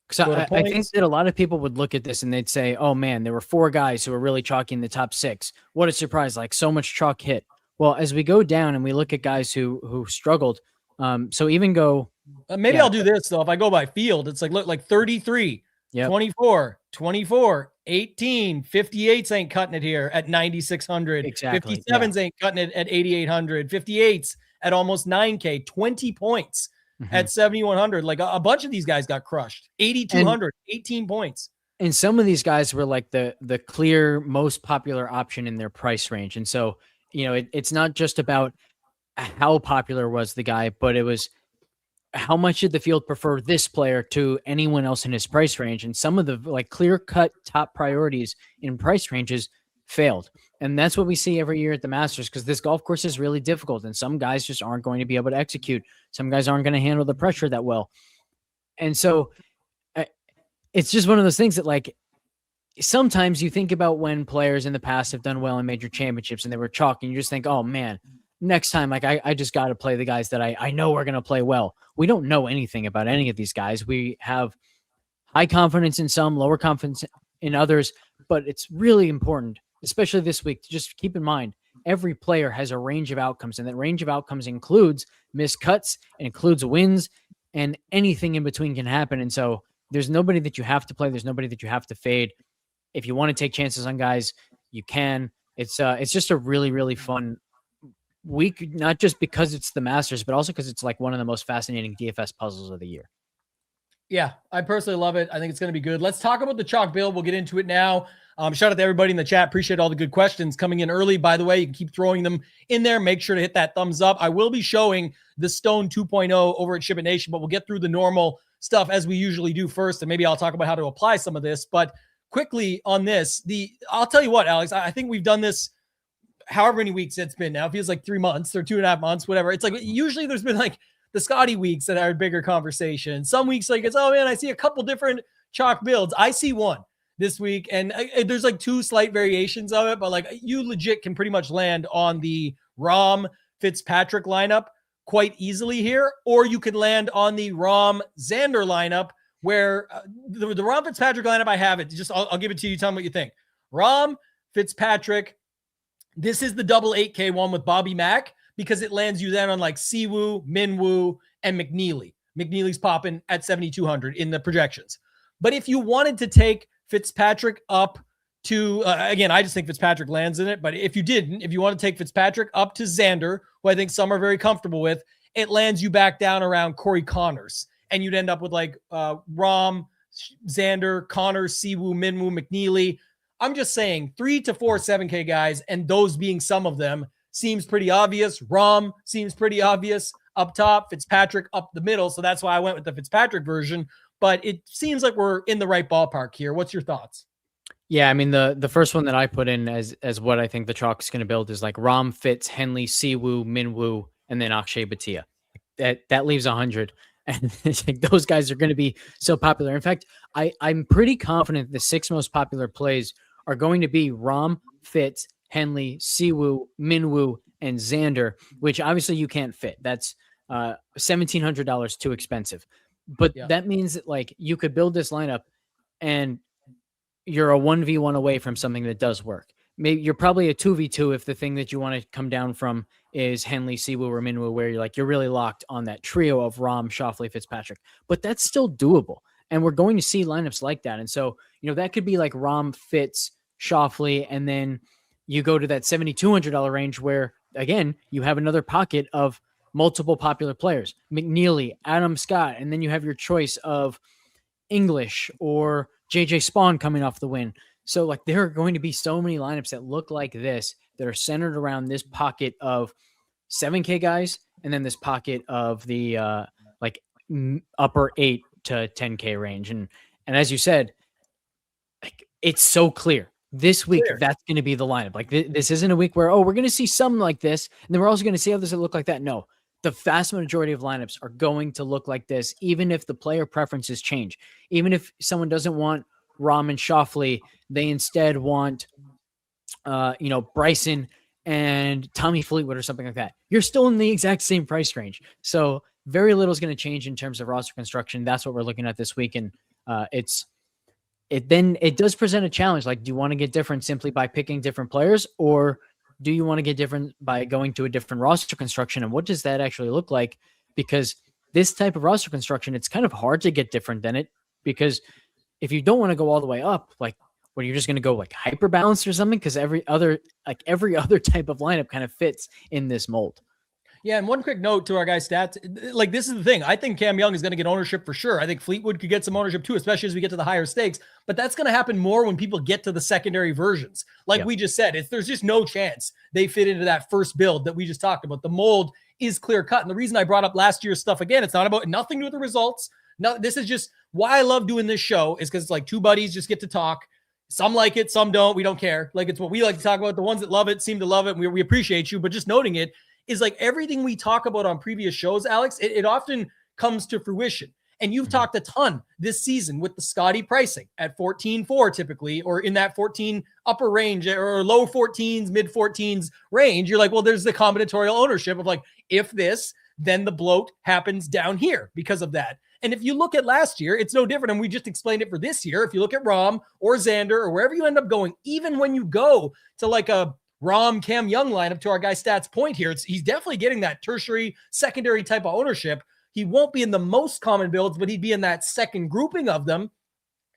S2: Because I think that a lot of people would look at this and they'd say, oh man, there were 4 guys who were really chalky in the top 6. What a surprise. Like so much chalk hit. Well, as we go down and we look at guys who struggled, so even go.
S1: Maybe I'll do this though. If I go by field, it's like 33, 24, 24, 18, 58s ain't cutting it here at 9,600.
S2: Exactly.
S1: 57s ain't cutting it at 8,800. 58s at almost 9K, 20 points at 7,100. Like a bunch of these guys got crushed. 8,200, 18 points.
S2: And some of these guys were like the clear most popular option in their price range. And so, it's not just about how popular was the guy, but it was how much did the field prefer this player to anyone else in his price range. And some of the like clear cut top priorities in price ranges failed. And that's what we see every year at the Masters, because this golf course is really difficult and some guys just aren't going to be able to execute. Some guys aren't going to handle the pressure that well. And so it's just one of those things that like, sometimes you think about when players in the past have done well in major championships and they were chalk and you just think, oh man, next time, like I just got to play the guys that I know are going to play well. We don't know anything about any of these guys. We have high confidence in some, lower confidence in others, but it's really important, especially this week, to just keep in mind, every player has a range of outcomes, and that range of outcomes includes missed cuts, it includes wins, and anything in between can happen. And so there's nobody that you have to play. There's nobody that you have to fade. If you want to take chances on guys, you can. It's just a really, really fun week, not just because it's the Masters, but also because it's like one of the most fascinating DFS puzzles of the year.
S1: Yeah, I personally love it. I think it's going to be good. Let's talk about the chalk build. We'll get into it now. Shout out to everybody in the chat. Appreciate all the good questions coming in early. By the way, you can keep throwing them in there. Make sure to hit that thumbs up. I will be showing the Stone 2.0 over at Ship It Nation, but we'll get through the normal stuff as we usually do first, and maybe I'll talk about how to apply some of this. But quickly on this, I'll tell you what, Alex, I think we've done this however many weeks it's been now. It feels like 3 months or 2.5 months, whatever. It's like usually there's been like the Scottie weeks that are a bigger conversation. Some weeks like it's, oh man, I see a couple different chalk builds. I see one this week, and there's like 2 slight variations of it, but like you legit can pretty much land on the Rahm Fitzpatrick lineup quite easily here, or you could land on the Rahm Xander lineup where the Rahm Fitzpatrick lineup, I have it. Just I'll give it to you. Tell me what you think. Rahm Fitzpatrick. This is the double 8K one with Bobby Mack because it lands you then on like Siwoo, Minwoo, and McNeely. McNeely's popping at 7,200 in the projections. But if you wanted to take Fitzpatrick up to, again, I just think Fitzpatrick lands in it. But if you didn't, if you want to take Fitzpatrick up to Xander, who I think some are very comfortable with, it lands you back down around Corey Connors. And you'd end up with like Rahm, Xander, Connors, Siwoo, Minwoo, McNeely. I'm just saying 3 to 4 7K guys, and those being some of them, seems pretty obvious. Rahm seems pretty obvious up top, Fitzpatrick up the middle. So that's why I went with the Fitzpatrick version. But it seems like we're in the right ballpark here. What's your thoughts?
S2: Yeah, I mean the first one that I put in as what I think the chalk is going to build is like Rahm, Fitz, Henley, Siwoo, Minwoo, and then Akshay Bhatia. That leaves 100, and it's like those guys are going to be so popular. In fact, I'm pretty confident the 6 most popular plays are going to be Rahm, Fitz, Henley, Siwoo, Minwoo, and Xander, which obviously you can't fit. That's $1,700 too expensive. But that means that like you could build this lineup and you're a 1v1 away from something that does work. Maybe you're probably a 2v2 if the thing that you want to come down from is Henley, Siwoo, or Minwoo, where you're really locked on that trio of Rahm, Schauffele, Fitzpatrick. But that's still doable. And we're going to see lineups like that. And so, that could be like Rahm, Fitz, Schauffele, and then you go to that $7,200 range where, again, you have another pocket of multiple popular players. McNeely, Adam Scott, and then you have your choice of English or JJ Spawn coming off the win. So like there are going to be so many lineups that look like this that are centered around this pocket of 7K guys and then this pocket of the upper 8 to 10K range. And as you said, like it's so clear. This week, that's going to be the lineup. Like this isn't a week where, we're going to see some like this, and then we're also going to see others that look like that. No, the vast majority of lineups are going to look like this, even if the player preferences change. Even if someone doesn't want Rahm and Schauffele, they instead want, Bryson and Tommy Fleetwood or something like that. You're still in the exact same price range. So very little is going to change in terms of roster construction. That's what we're looking at this week. And it does present a challenge. Like, do you want to get different simply by picking different players, or do you want to get different by going to a different roster construction? And what does that actually look like? Because this type of roster construction, it's kind of hard to get different than it, because if you don't want to go all the way up, like, what, you're just going to go like hyper balanced or something? Because every other type of lineup kind of fits in this mold.
S1: Yeah, and one quick note to our guys' stats. Like, this is the thing. I think Cam Young is going to get ownership for sure. I think Fleetwood could get some ownership too, especially as we get to the higher stakes. But that's going to happen more when people get to the secondary versions. Like we just said, there's just no chance they fit into that first build that we just talked about. The mold is clear cut. And the reason I brought up last year's stuff again, it's not about nothing to do with the results. No, this is just why I love doing this show, is because it's like two buddies just get to talk. Some like it, some don't. We don't care. Like, it's what we like to talk about. The ones that love it seem to love it. And we appreciate you, but just noting it is like everything we talk about on previous shows, Alex, it often comes to fruition. And you've talked a ton this season with the Scottie pricing at 14.4 typically, or in that 14 upper range or low 14s, mid 14s range. You're like, well, there's the combinatorial ownership of like, if this, then the bloat happens down here because of that. And if you look at last year, it's no different. And we just explained it for this year. If you look at Rahm or Xander or wherever you end up going, even when you go to like a Rahm, Cam Young lineup, to our guy Stats point here, he's definitely getting that tertiary, secondary type of ownership. He won't be in the most common builds, but he'd be in that second grouping of them.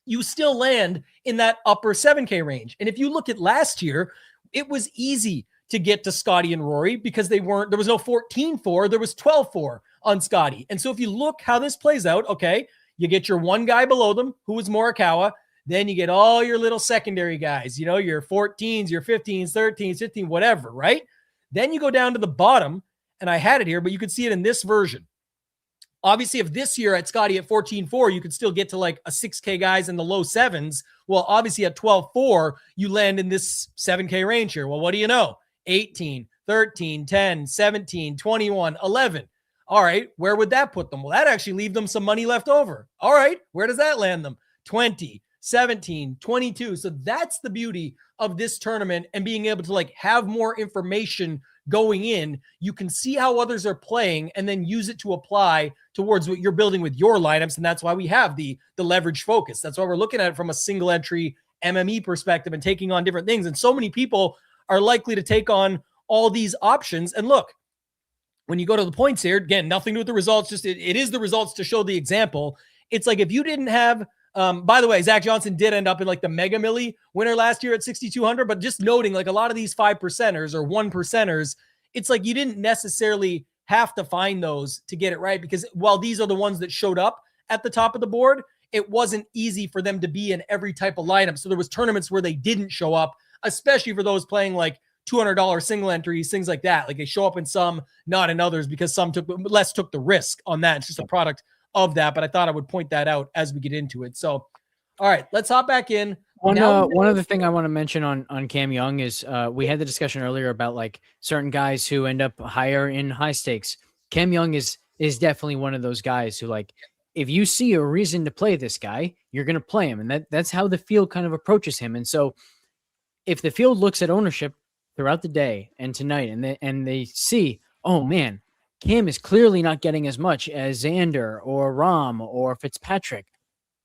S1: You still land in that upper 7K range. And if you look at last year, it was easy to get to Scottie and Rory because there was no 14.4, there was 12.4 on Scottie. And so if you look how this plays out, okay, you get your one guy below them, who was Morikawa. Then you get all your little secondary guys, your 14s, your 15s, 13s, 15, whatever, right? Then you go down to the bottom, and I had it here, but you could see it in this version. Obviously, if this year at Scottie at 14.4, you could still get to like a 6K guys in the low 7s. Well, obviously at 12.4, you land in this 7K range here. Well, what do you know? 18, 13, 10, 17, 21, 11. All right, where would that put them? Well, that actually leave them some money left over. All right, where does that land them? 20. 17, 22. So that's the beauty of this tournament and being able to like have more information going in. You can see how others are playing and then use it to apply towards what you're building with your lineups. And that's why we have the leverage focus. That's why we're looking at it from a single entry MME perspective and taking on different things. And so many people are likely to take on all these options. And look, when you go to the points here, again, nothing to do with the results, just it is the results to show the example. It's like if you didn't have by the way, Zach Johnson did end up in like the Mega Milli winner last year at 6,200, but just noting like a lot of these 5%ers or 1%ers, it's like you didn't necessarily have to find those to get it right, because while these are the ones that showed up at the top of the board, it wasn't easy for them to be in every type of lineup. So there was tournaments where they didn't show up, especially for those playing like $200 single entries, things like that. Like they show up in some, not in others, because some took the risk on that. It's just a product of that, but I thought I would point that out as we get into it. So, all right, let's hop back in.
S2: One other thing I want to mention on Cam Young is we had the discussion earlier about like certain guys who end up higher in high stakes. Cam Young is definitely one of those guys who, like, if you see a reason to play this guy, you're going to play him, and that's how the field kind of approaches him. And so if the field looks at ownership throughout the day and tonight, and they see, oh man, Cam is clearly not getting as much as Xander or Rahm or Fitzpatrick,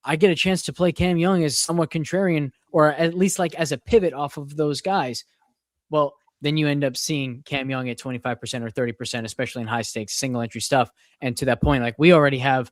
S2: I get a chance to play Cam Young as somewhat contrarian, or at least like as a pivot off of those guys. Well, then you end up seeing Cam Young at 25% or 30%, especially in high stakes single entry stuff. And to that point, like we have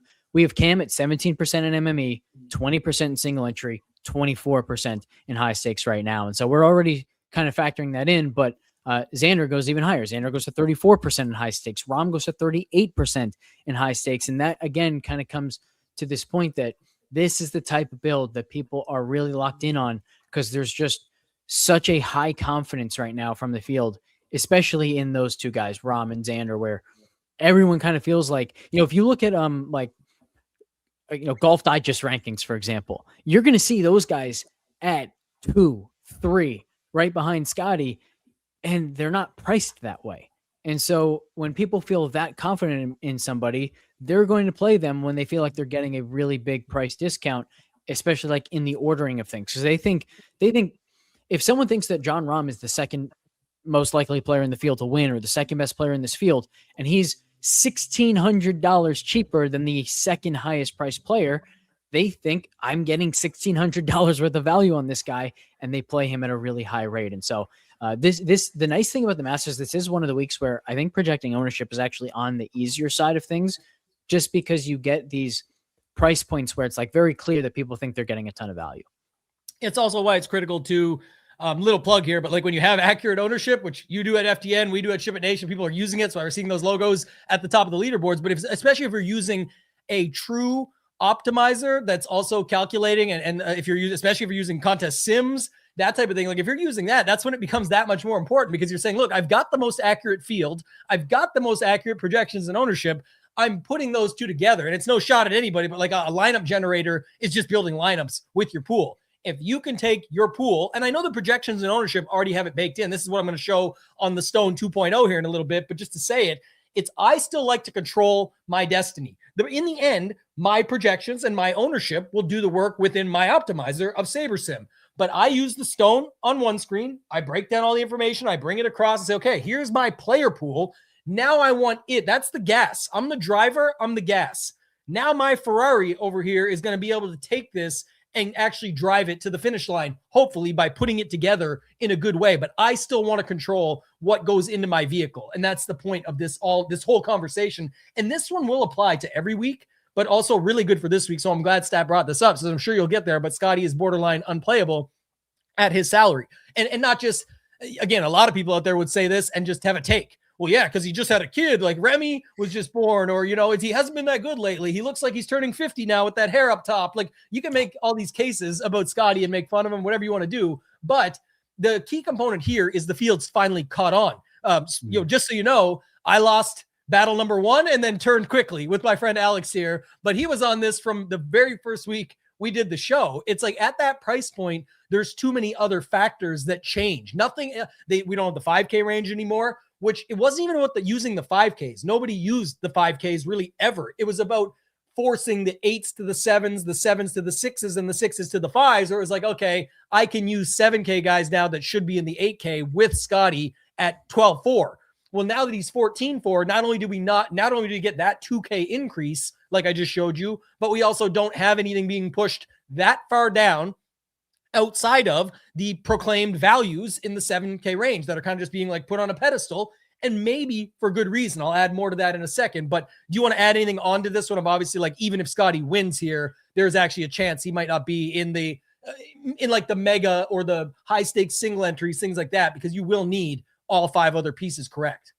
S2: Cam at 17% in MME, 20% in single entry, 24% in high stakes right now. And so we're already kind of factoring that in, but Xander goes even higher. Xander goes to 34% in high stakes. Rahm goes to 38% in high stakes. And that again kind of comes to this point that this is the type of build that people are really locked in on, because there's just such a high confidence right now from the field, especially in those two guys, Rahm and Xander, where everyone kind of feels like, if you look at Golf Digest rankings, for example, you're going to see those guys at 2, 3, right behind Scottie, and they're not priced that way. And so when people feel that confident in somebody, they're going to play them when they feel like they're getting a really big price discount, especially like in the ordering of things. Because they think if someone thinks that Jon Rahm is the second most likely player in the field to win, or the second best player in this field, and he's $1,600 cheaper than the second highest priced player, they think I'm getting $1,600 worth of value on this guy, and they play him at a really high rate. And so the nice thing about the Masters, this is one of the weeks where I think projecting ownership is actually on the easier side of things, just because you get these price points where it's like very clear that people think they're getting a ton of value.
S1: It's also why it's critical to little plug here, but like when you have accurate ownership, which you do at FTN, we do at Ship It Nation, people are using it. So we're seeing those logos at the top of the leaderboards. But especially if you're using a true optimizer that's also calculating, and especially if you're using contest sims, that type of thing. Like if you're using that, that's when it becomes that much more important, because you're saying, look, I've got the most accurate field. I've got the most accurate projections and ownership. I'm putting those two together, and it's no shot at anybody, but like a lineup generator is just building lineups with your pool. If you can take your pool, and I know the projections and ownership already have it baked in. This is what I'm going to show on the Stone 2.0 here in a little bit, but just to say it, I still like to control my destiny. In the end, my projections and my ownership will do the work within my optimizer of SaberSim. But I use the Stone on one screen. I break down all the information. I bring it across and say, okay, here's my player pool. Now I want it. That's the gas. I'm the driver. I'm the gas. Now my Ferrari over here is going to be able to take this and actually drive it to the finish line, hopefully by putting it together in a good way. But I still want to control what goes into my vehicle. And that's the point of this whole conversation. And this one will apply to every week, but also really good for this week. So I'm glad Stat brought this up. So I'm sure you'll get there, but Scottie is borderline unplayable at his salary. And not just, again, a lot of people out there would say this and just have a take. Well, yeah, because he just had a kid, like Remy was just born, or, he hasn't been that good lately. He looks like he's turning 50 now with that hair up top. Like, you can make all these cases about Scottie and make fun of him, whatever you want to do. But the key component here is the field's finally caught on. Just so you know, I lost battle number 1 and then turned quickly with my friend Alex here. But he was on this from the very first week we did the show. It's like at that price point, there's too many other factors that change. Nothing, we don't have the 5K range anymore, which it wasn't even about using the 5Ks. Nobody used the 5Ks really ever. It was about forcing the 8s to the 7s, the 7s to the 6s, and the 6s to the 5s. Or it was like, okay, I can use 7K guys now that should be in the 8K with Scottie at 12.4. Well, now that he's 14.4, not only do we get that 2K increase, like I just showed you, but we also don't have anything being pushed that far down outside of the proclaimed values in the 7K range that are kind of just being like put on a pedestal, and maybe for good reason. I'll add more to that in a second, but do you want to add anything onto this one of obviously like even if Scottie wins here, there's actually a chance he might not be in like the mega or the high stakes single entries, things like that, because you will need all 5 other pieces correct.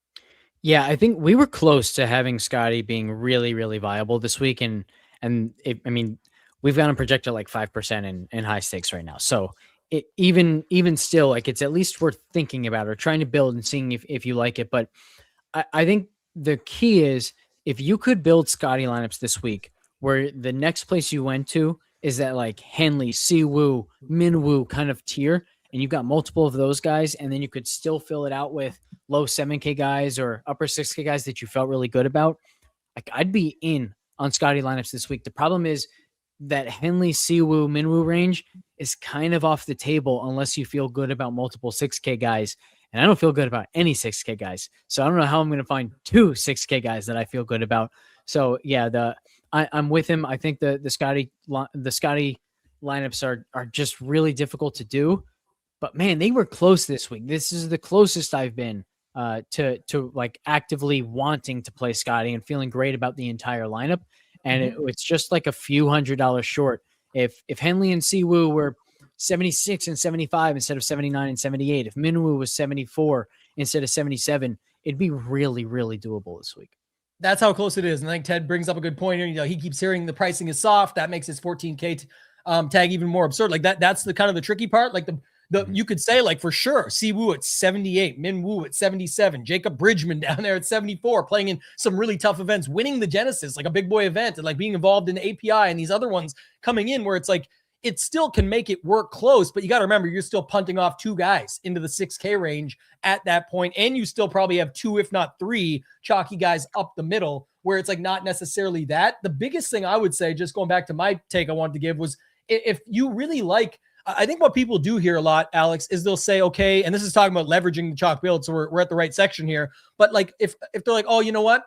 S2: Yeah, I think we were close to having Scottie being really, really viable this week. We've got him projected like 5% in high stakes right now. So even still, like it's at least worth thinking about or trying to build and seeing if you like it. But I think the key is if you could build Scottie lineups this week where the next place you went to is that like Henley, Siwoo, Minwoo kind of tier, and you've got multiple of those guys, and then you could still fill it out with low 7K guys or upper 6K guys that you felt really good about. Like I'd be in on Scottie lineups this week. The problem is that Henley, Siwoo, Minwoo range is kind of off the table unless you feel good about multiple 6K guys. And I don't feel good about any 6K guys. So I don't know how I'm going to find two 6K guys that I feel good about. So yeah, I'm with him. I think the Scottie lineups are just really difficult to do. But man, they were close this week. This is the closest I've been to like actively wanting to play Scottie and feeling great about the entire lineup. And it's just like a few $100s short. If Henley and Siwoo were 76 and 75 instead of 79 and 78, if Minwoo was 74 instead of 77, it'd be really, really doable this week.
S1: That's how close it is. And I think Ted brings up a good point here. You know, he keeps hearing the pricing is soft. That makes his 14K tag even more absurd. Like that's the kind of the tricky part. Like you could say like for sure, Siwoo at 78, Minwoo at 77, Jacob Bridgman down there at 74, playing in some really tough events, winning the Genesis, like a big boy event, and like being involved in the API and these other ones coming in where it's like, it still can make it work close, but you got to remember you're still punting off two guys into the 6K range at that point, and you still probably have two, if not three, chalky guys up the middle where it's like not necessarily that. The biggest thing I would say, just going back to my take I wanted to give, was if you really like, I think what people do here a lot, Alex, is they'll say, okay, and this is talking about leveraging the chalk build, so we're at the right section here, but like if they're like, oh, you know what?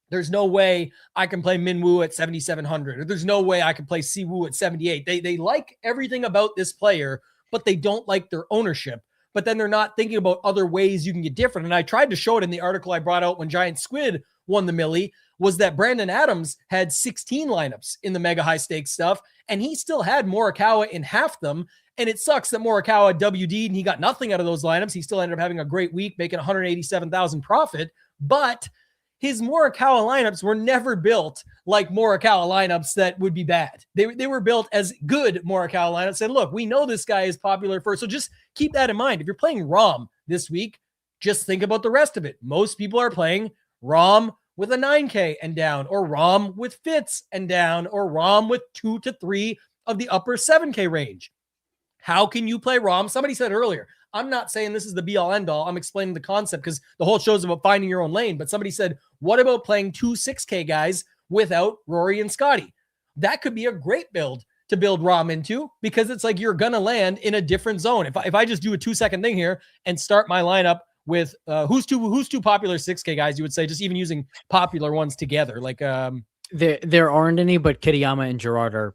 S1: There's no way I can play Minwoo at 7,700, or there's no way I can play Siwoo at 78. They like everything about this player, but they don't like their ownership. But then they're not thinking about other ways you can get different. And I tried to show it in the article I brought out when Giant Squid won the Millie, was that Brandon Adams had 16 lineups in the mega high stakes stuff, and he still had Morikawa in half them. And it sucks that Morikawa WD'd and he got nothing out of those lineups. He still ended up having a great week, making 187,000 profit, but his Morikawa lineups were never built like Morikawa lineups that would be bad. They were built as good Morikawa lineups. And look, we know this guy is popular first, so just keep that in mind. If you're playing Rahm this week, just think about the rest of it. Most people are playing Rahm with a 9K and down, or Rahm with Fitz and down, or Rahm with 2 to 3 of the upper 7K range. How can you play Rahm? Somebody said earlier, I'm not saying this is the be all end all. I'm explaining the concept because the whole show is about finding your own lane. But somebody said, what about playing two 6K guys without Rory and Scottie? That could be a great build to build Rahm into, because it's like you're going to land in a different zone. If I just do a 2-second thing here and start my lineup with who's two popular 6K guys, you would say, just even using popular ones together. Like
S2: there aren't any, but Kitayama and Gerard are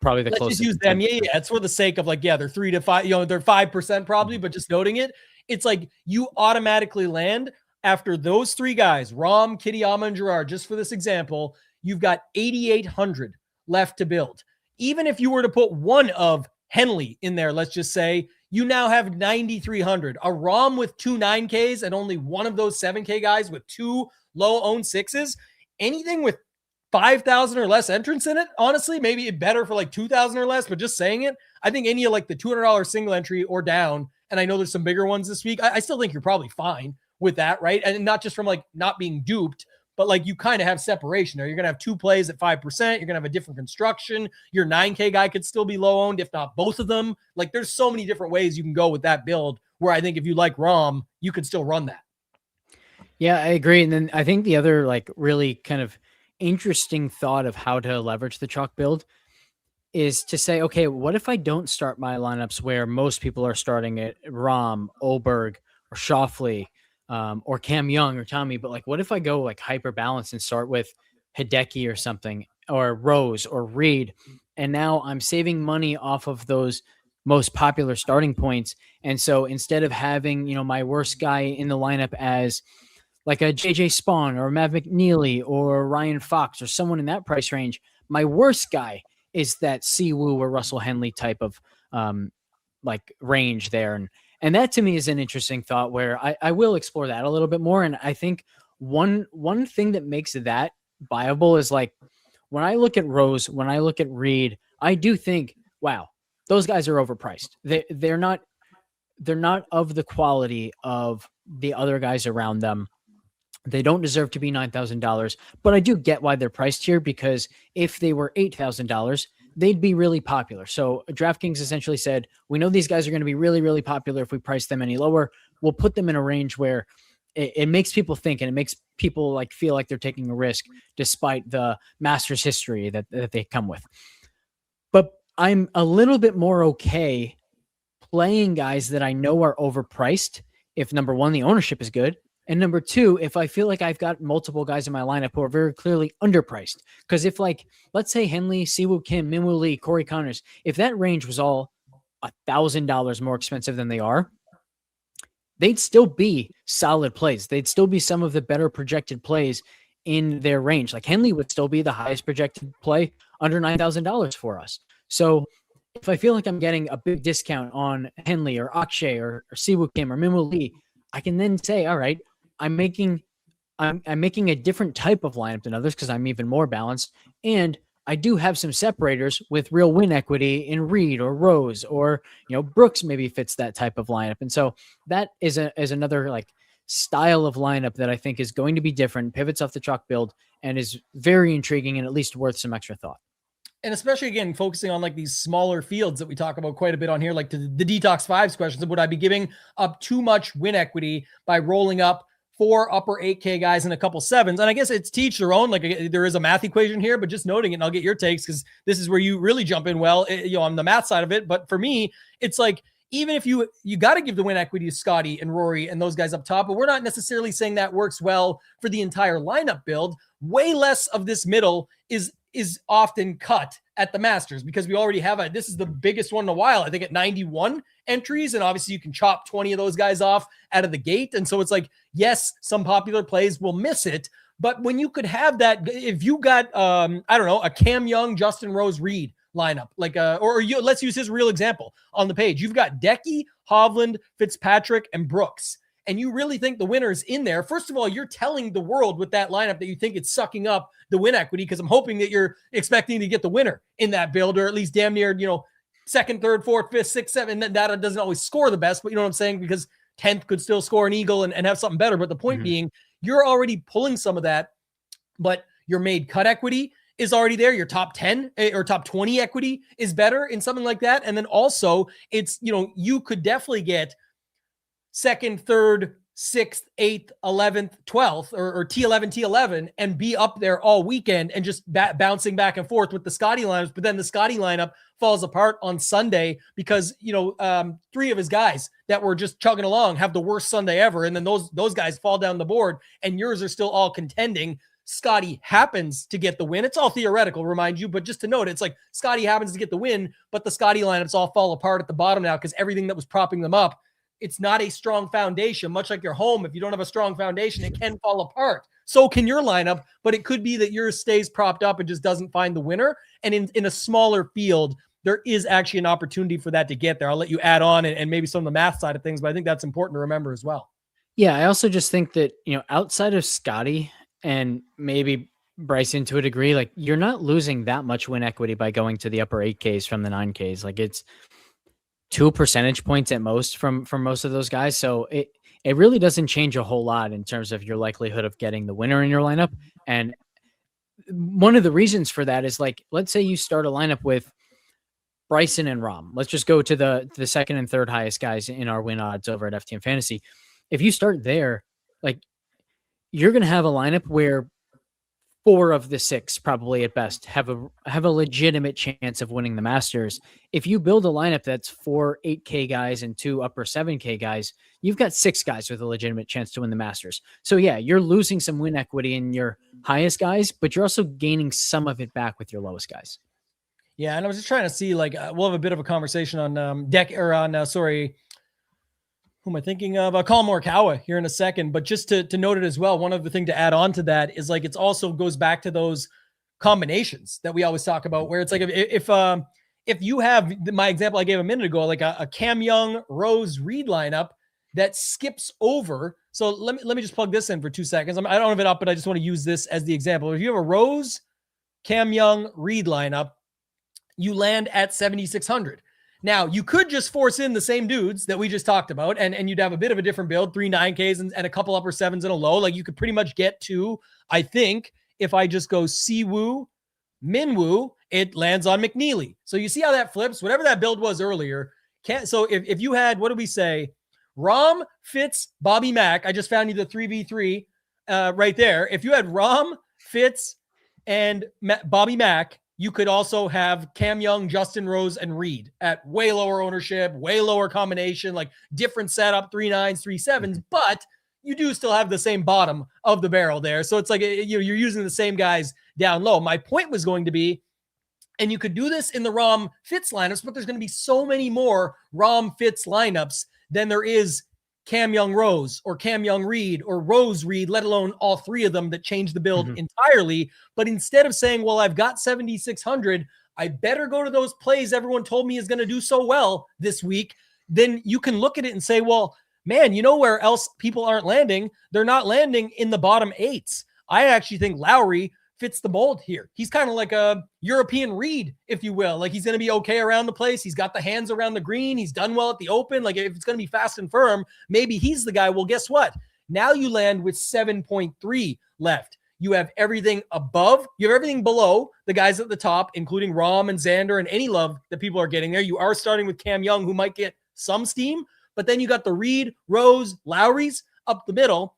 S2: probably the closest.
S1: Let's just use them. Yeah. It's for the sake of like, yeah, they're 3 to 5, they're 5% probably, but just noting it, it's like you automatically land after those three guys, Rahm, Kitayama, and Gerard. Just for this example, you've got 8,800 left to build. Even if you were to put one of Henley in there, let's just say, you now have 9,300. A Rahm with two 9Ks and only one of those 7K guys with two low-owned 6s. Anything with 5,000 or less entrants in it, honestly, maybe better for like 2,000 or less, but just saying it, I think any of like the $200 single entry or down, and I know there's some bigger ones this week, I still think you're probably fine with that, right? And not just from like not being duped, but like you kind of have separation there. You're going to have two plays at 5%. You're going to have a different construction. Your 9K guy could still be low owned, if not both of them. Like there's so many different ways you can go with that build, where I think if you like Rahm, you could still run that.
S2: Yeah, I agree. And then I think the other like really kind of interesting thought of how to leverage the chalk build is to say, okay, what if I don't start my lineups where most people are starting at Rahm, Oberg, or Schauffele, or Cam Young or Tommy, but like, what if I go like hyper balanced and start with Hideki or something, or Rose or Reed, and now I'm saving money off of those most popular starting points. And so instead of having, my worst guy in the lineup as like a JJ Spawn or Matt McNeely or Ryan Fox or someone in that price range, my worst guy is that Siwoo or Russell Henley type of like range there. And that to me is an interesting thought where I will explore that a little bit more. And I think one thing that makes that viable is like when I look at Rose, when I look at Reed, I do think, wow, those guys are overpriced. They're not of the quality of the other guys around them. They don't deserve to be $9,000, but I do get why they're priced here, because if they were $8,000, they'd be really popular. So DraftKings essentially said, we know these guys are going to be really, really popular. If we price them any lower, we'll put them in a range where it makes people think, and it makes people like feel like they're taking a risk despite the Masters history that they come with. But I'm a little bit more okay playing guys that I know are overpriced if, number one, the ownership is good, and number two, if I feel like I've got multiple guys in my lineup who are very clearly underpriced. Because if, like, let's say Henley, Siwoo Kim, Minwoo Lee, Corey Connors, if that range was all $1,000 more expensive than they are, they'd still be solid plays. They'd still be some of the better projected plays in their range. Like Henley would still be the highest projected play under $9,000 for us. So if I feel like I'm getting a big discount on Henley or Akshay or Siwoo Kim or Minwoo Lee, I can then say, all right, I'm making a different type of lineup than others because I'm even more balanced. And I do have some separators with real win equity in Reed or Rose, or, Brooks maybe fits that type of lineup. And so that is another like style of lineup that I think is going to be different, pivots off the chalk build, and is very intriguing and at least worth some extra thought.
S1: And especially, again, focusing on like these smaller fields that we talk about quite a bit on here, like the Detox Fives questions of would I be giving up too much win equity by rolling up 4 upper 8K guys and a couple 7s? And I guess it's teach their own. Like there is a math equation here, but just noting it, and I'll get your takes because this is where you really jump in well, on the math side of it. But for me, it's like, even if you got to give the win equity to Scottie and Rory and those guys up top, but we're not necessarily saying that works well for the entire lineup build. Way less of this middle is often cut at the Masters because we already have this is the biggest one in a while. I think at 91 entries, and obviously you can chop 20 of those guys off out of the gate. And so it's like, yes, some popular plays will miss it, but when you could have that, if you got, a Cam Young, Justin Rose, Reed lineup, let's use his real example on the page. You've got Decky, Hovland, Fitzpatrick, and Brooks. And you really think the winner's in there. First of all, you're telling the world with that lineup that you think it's sucking up the win equity, because I'm hoping that you're expecting to get the winner in that build, or at least damn near, second, third, fourth, fifth, sixth, seventh. And that doesn't always score the best, but you know what I'm saying? Because 10th could still score an eagle and have something better. But the point being, you're already pulling some of that, but your made cut equity is already there. Your top 10 or top 20 equity is better in something like that. And then also it's, you could definitely get second, third, 6th, 8th, 11th, 12th, or T11, T11, and be up there all weekend and just bouncing back and forth with the Scottie lineups. But then the Scottie lineup falls apart on Sunday because, 3 of his guys that were just chugging along have the worst Sunday ever. And then those guys fall down the board and yours are still all contending. Scottie happens to get the win. It's all theoretical, remind you, but just to note, it's like Scottie happens to get the win, but the Scottie lineups all fall apart at the bottom now because everything that was propping them up, it's not a strong foundation. Much like your home, if you don't have a strong foundation, it can fall apart. So can your lineup, but it could be that yours stays propped up and just doesn't find the winner. And in a smaller field, there is actually an opportunity for that to get there. I'll let you add on and maybe some of the math side of things, but I think that's important to remember as well.
S2: Yeah, I also just think that, outside of Scottie and maybe Bryson to a degree, like you're not losing that much win equity by going to the upper 8Ks from the 9Ks. Like it's 2 percentage points at most from most of those guys. So it really doesn't change a whole lot in terms of your likelihood of getting the winner in your lineup. And one of the reasons for that is, like, let's say you start a lineup with Bryson and Rahm. Let's just go to the second and third highest guys in our win odds over at FTM Fantasy. If you start there, like, you're going to have a lineup where 4 of the 6 probably at best have a legitimate chance of winning the Masters. If you build a lineup that's 4 8K guys and 2 upper 7K guys, you've got 6 guys with a legitimate chance to win the Masters. So yeah, you're losing some win equity in your highest guys, but you're also gaining some of it back with your lowest guys.
S1: Yeah, and I was just trying to see, like, we'll have a bit of a conversation on who am I thinking of? Colin Morikawa here in a second, but just to note it as well, one other thing to add on to that is, like, it's also goes back to those combinations that we always talk about, where it's like, if you have my example I gave a minute ago, like a Cam Young, Rose, Reed lineup that skips over. So let me just plug this in for 2 seconds. I don't have it up, but I just want to use this as the example. If you have a Rose, Cam Young, Reed lineup, you land at 7,600. Now, you could just force in the same dudes that we just talked about, and you'd have a bit of a different build, 3 9Ks and a couple upper 7s and a low. Like, you could pretty much get to, I think, if I just go Siwoo, Minwoo, it lands on McNeely. So you see how that flips? Whatever that build was earlier. So if you had, what did we say? Rahm, Fitz, Bobby Mack. I just found you the 3v3 right there. If you had Rahm, Fitz, and Bobby Mack, you could also have Cam Young, Justin Rose, and Reed at way lower ownership, way lower combination, like different setup, 3-9s, 3-7s, but you do still have the same bottom of the barrel there. So it's like you're using the same guys down low. My point was going to be, and you could do this in the Rahm Fitz lineups, but there's going to be so many more Rahm Fitz lineups than there is Cam Young Rose or Cam Young Reed or Rose Reed, let alone all three of them that change the build entirely. But instead of saying, well, I've got 7,600, I better go to those plays everyone told me is going to do so well this week, then you can look at it and say, well, man, you know where else people aren't landing? They're not landing in the bottom 8s. I actually think Lowry fits the mold here. He's kind of like a European Reed, if you will. Like he's going to be okay around the place. He's got the hands around the green. He's done well at the Open. Like if it's going to be fast and firm, maybe he's the guy. Well, guess what? Now you land with 7.3 left. You have everything above. You have everything below the guys at the top, including Rahm and Xander and any love that people are getting there. You are starting with Cam Young, who might get some steam, but then you got the Reed, Rose, Lowry's up the middle.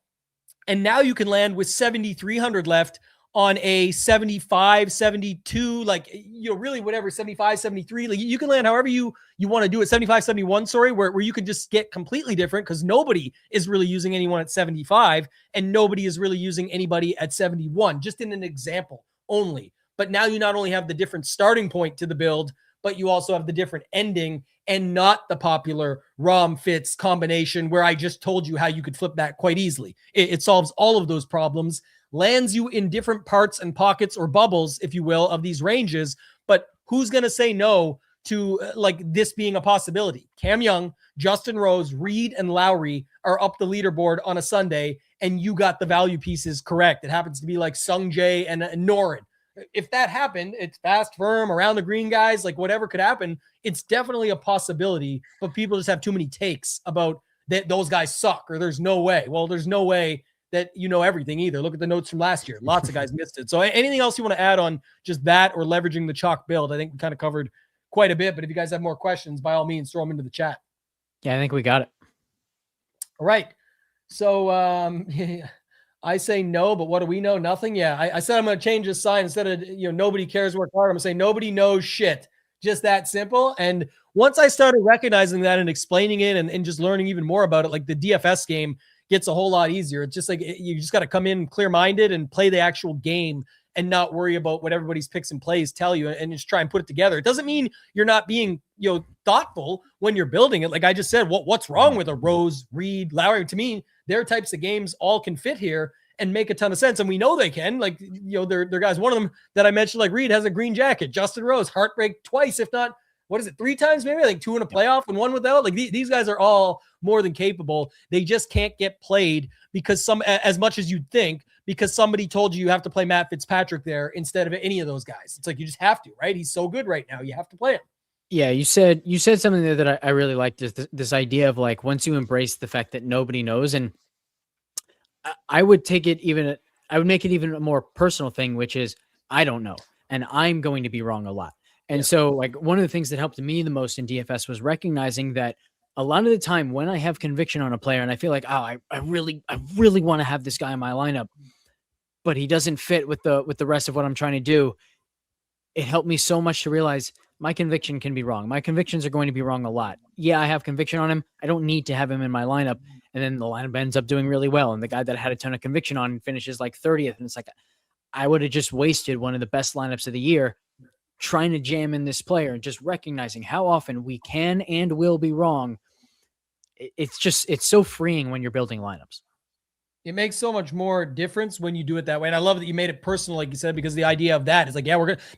S1: And now you can land with 7,300 left on a 75, 72, like, really whatever, 75, 73, like you can land however you want to do it. 75, 71, sorry, where you can just get completely different because nobody is really using anyone at 75 and nobody is really using anybody at 71, just in an example only. But now you not only have the different starting point to the build, but you also have the different ending and not the popular Rahm Fitz combination where I just told you how you could flip that quite easily. It solves all of those problems, lands you in different parts and pockets or bubbles, if you will, of these ranges. But who's going to say no to like this being a possibility? Cam Young, Justin Rose, Reed, and Lowry are up the leaderboard on a Sunday, and you got the value pieces correct. It happens to be like Sung Jae and Norin. If that happened, it's fast, firm, around the green guys, like whatever could happen. It's definitely a possibility, but people just have too many takes about that those guys suck or there's no way. Well, there's no way that you know everything either. Look at the notes from last year. Lots of guys missed it. So anything else you want to add on just that or leveraging the chalk build? I think we kind of covered quite a bit, but if you guys have more questions, by all means, throw them into the chat.
S2: Yeah, I think we got it.
S1: All right. So I say no, but what do we know? Nothing. Yeah. I said I'm going to change this sign instead of, nobody cares, work hard. I'm going to say nobody knows shit. Just that simple. And once I started recognizing that and explaining it and just learning even more about it, like the DFS game gets a whole lot easier. It's just like you just got to come in clear-minded and play the actual game and not worry about what everybody's picks and plays tell you and just try and put it together. It doesn't mean you're not being, thoughtful when you're building it. Like I just said, what's wrong with a Rose, Reed, Lowry? To me, their types of games all can fit here and make a ton of sense. And we know they can. Like, they're guys. One of them that I mentioned, like Reed, has a green jacket. Justin Rose, heartbreak twice, if not, 3 times maybe? Like 2 in a playoff and 1 without. Like these guys are all more than capable. They just can't get played because as much as you'd think, because somebody told you have to play Matt Fitzpatrick there instead of any of those guys. It's like you just have to, right? He's so good right now. You have to play him.
S2: Yeah, you said something there that I really liked, this idea of like once you embrace the fact that nobody knows, and I would make it even a more personal thing, which is I don't know, and I'm going to be wrong a lot. And so like one of the things that helped me the most in DFS was recognizing that a lot of the time when I have conviction on a player and I feel like, I really want to have this guy in my lineup, but he doesn't fit with the rest of what I'm trying to do. It helped me so much to realize my conviction can be wrong. My convictions are going to be wrong a lot. Yeah, I have conviction on him. I don't need to have him in my lineup. And then the lineup ends up doing really well. And the guy that had a ton of conviction on finishes like 30th. And it's like, I would have just wasted one of the best lineups of the year trying to jam in this player, and just recognizing how often we can and will be wrong. It's so freeing when you're building lineups.
S1: It makes so much more difference when you do it that way. And I love that you made it personal, like you said, because the idea of that is like,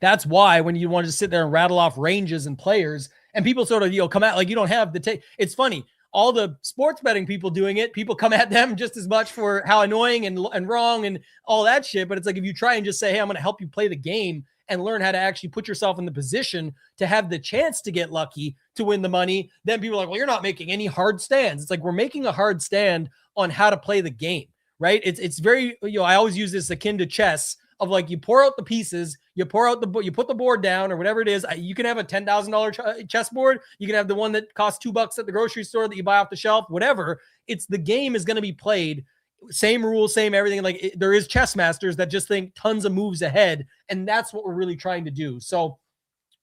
S1: that's why when you want to sit there and rattle off ranges and players and people sort of, come out like you don't have the take. It's funny. All the sports betting people doing it, people come at them just as much for how annoying and wrong and all that shit. But it's like, if you try and just say, hey, I'm going to help you play the game and learn how to actually put yourself in the position to have the chance to get lucky to win the money, then people are like, well, you're not making any hard stands. It's like, we're making a hard stand on how to play the game, right? It's very, I always use this akin to chess of like, you pour out the pieces, you put the board down or whatever it is. You can have a $10,000 chessboard. You can have the one that costs $2 at the grocery store that you buy off the shelf, whatever. It's the game is going to be played. Same rules, same everything. Like there is chess masters that just think tons of moves ahead. And that's what we're really trying to do. So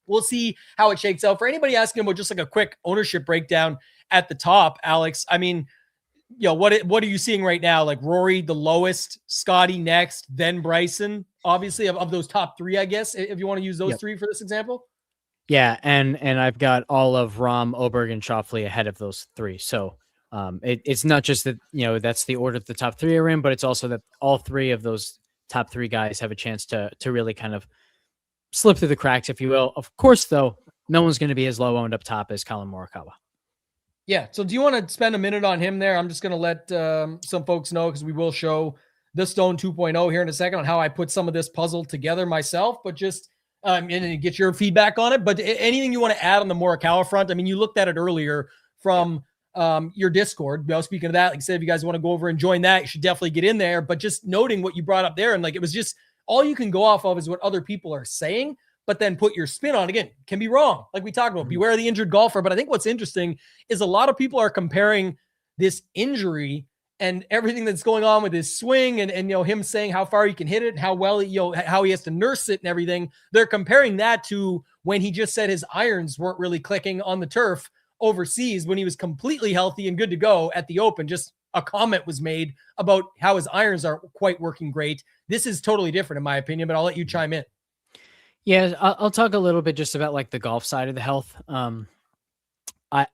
S1: we'll see how it shakes out. For anybody asking about just like a quick ownership breakdown at the top, Alex, I mean, what are you seeing right now? Like Rory, the lowest, Scottie next, then Bryson, obviously of those top three, I guess, if you want to use those three for this example.
S2: Yeah. And I've got all of Rahm, Oberg, and Schauffele ahead of those three. So it's not just that, that's the order the top three are in, but it's also that all three of those top three guys have a chance to really kind of slip through the cracks, if you will. Of course, though, no one's going to be as low owned up top as Colin Morikawa.
S1: Yeah. So do you want to spend a minute on him there? I'm just going to let some folks know, because we will show the Stone 2.0 here in a second on how I put some of this puzzle together myself, but just and get your feedback on it. But anything you want to add on the Morikawa front? I mean, you looked at it earlier from your Discord. Speaking of that, like I said, if you guys want to go over and join that, you should definitely get in there. But just noting what you brought up there, and like, it was just all you can go off of is what other people are saying, but then put your spin on. Again, can be wrong. Like we talked about, beware the injured golfer. But I think what's interesting is a lot of people are comparing this injury and everything that's going on with his swing and him saying how far he can hit it, how well, how he has to nurse it and everything. They're comparing that to when he just said his irons weren't really clicking on the turf overseas when he was completely healthy and good to go at the Open. Just a comment was made about how his irons aren't quite working great. This is totally different in my opinion, but I'll let you chime in.
S2: Yeah, I'll talk a little bit just about like the golf side of the health.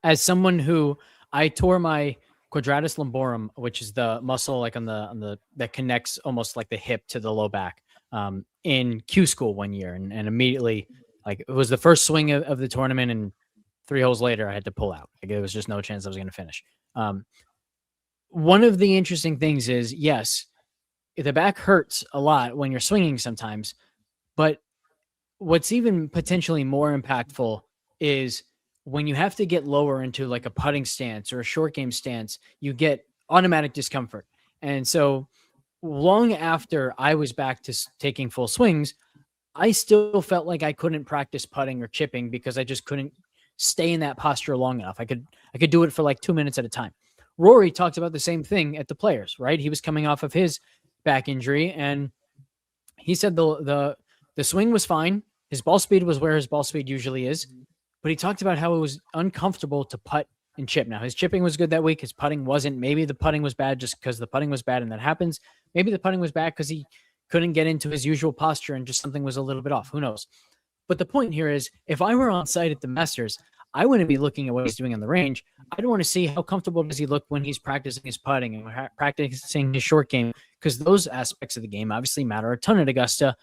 S2: As someone who I tore my quadratus lumborum, which is the muscle like on the that connects almost like the hip to the low back, in Q school one year, and immediately, like, it was the first swing of the tournament, and 3 holes later I had to pull out. Like, there was just no chance I was going to finish. One of the interesting things is, yes, the back hurts a lot when you're swinging sometimes, but what's even potentially more impactful is when you have to get lower into like a putting stance or a short game stance, you get automatic discomfort. And so long after I was back to taking full swings, I still felt like I couldn't practice putting or chipping because I just couldn't stay in that posture long enough. I could do it for like 2 minutes at a time. Rory talked about the same thing at the Players, right? He was coming off of his back injury, and he said the swing was fine. His ball speed was where his ball speed usually is, but he talked about how it was uncomfortable to putt and chip. Now, his chipping was good that week. His putting wasn't. Maybe the putting was bad just because the putting was bad, and that happens. Maybe the putting was bad because he couldn't get into his usual posture and just something was a little bit off. Who knows? But the point here is, if I were on site at the Masters, I wouldn't be looking at what he's doing on the range. I'd want to see how comfortable does he look when he's practicing his putting and practicing his short game, because those aspects of the game obviously matter a ton at Augusta.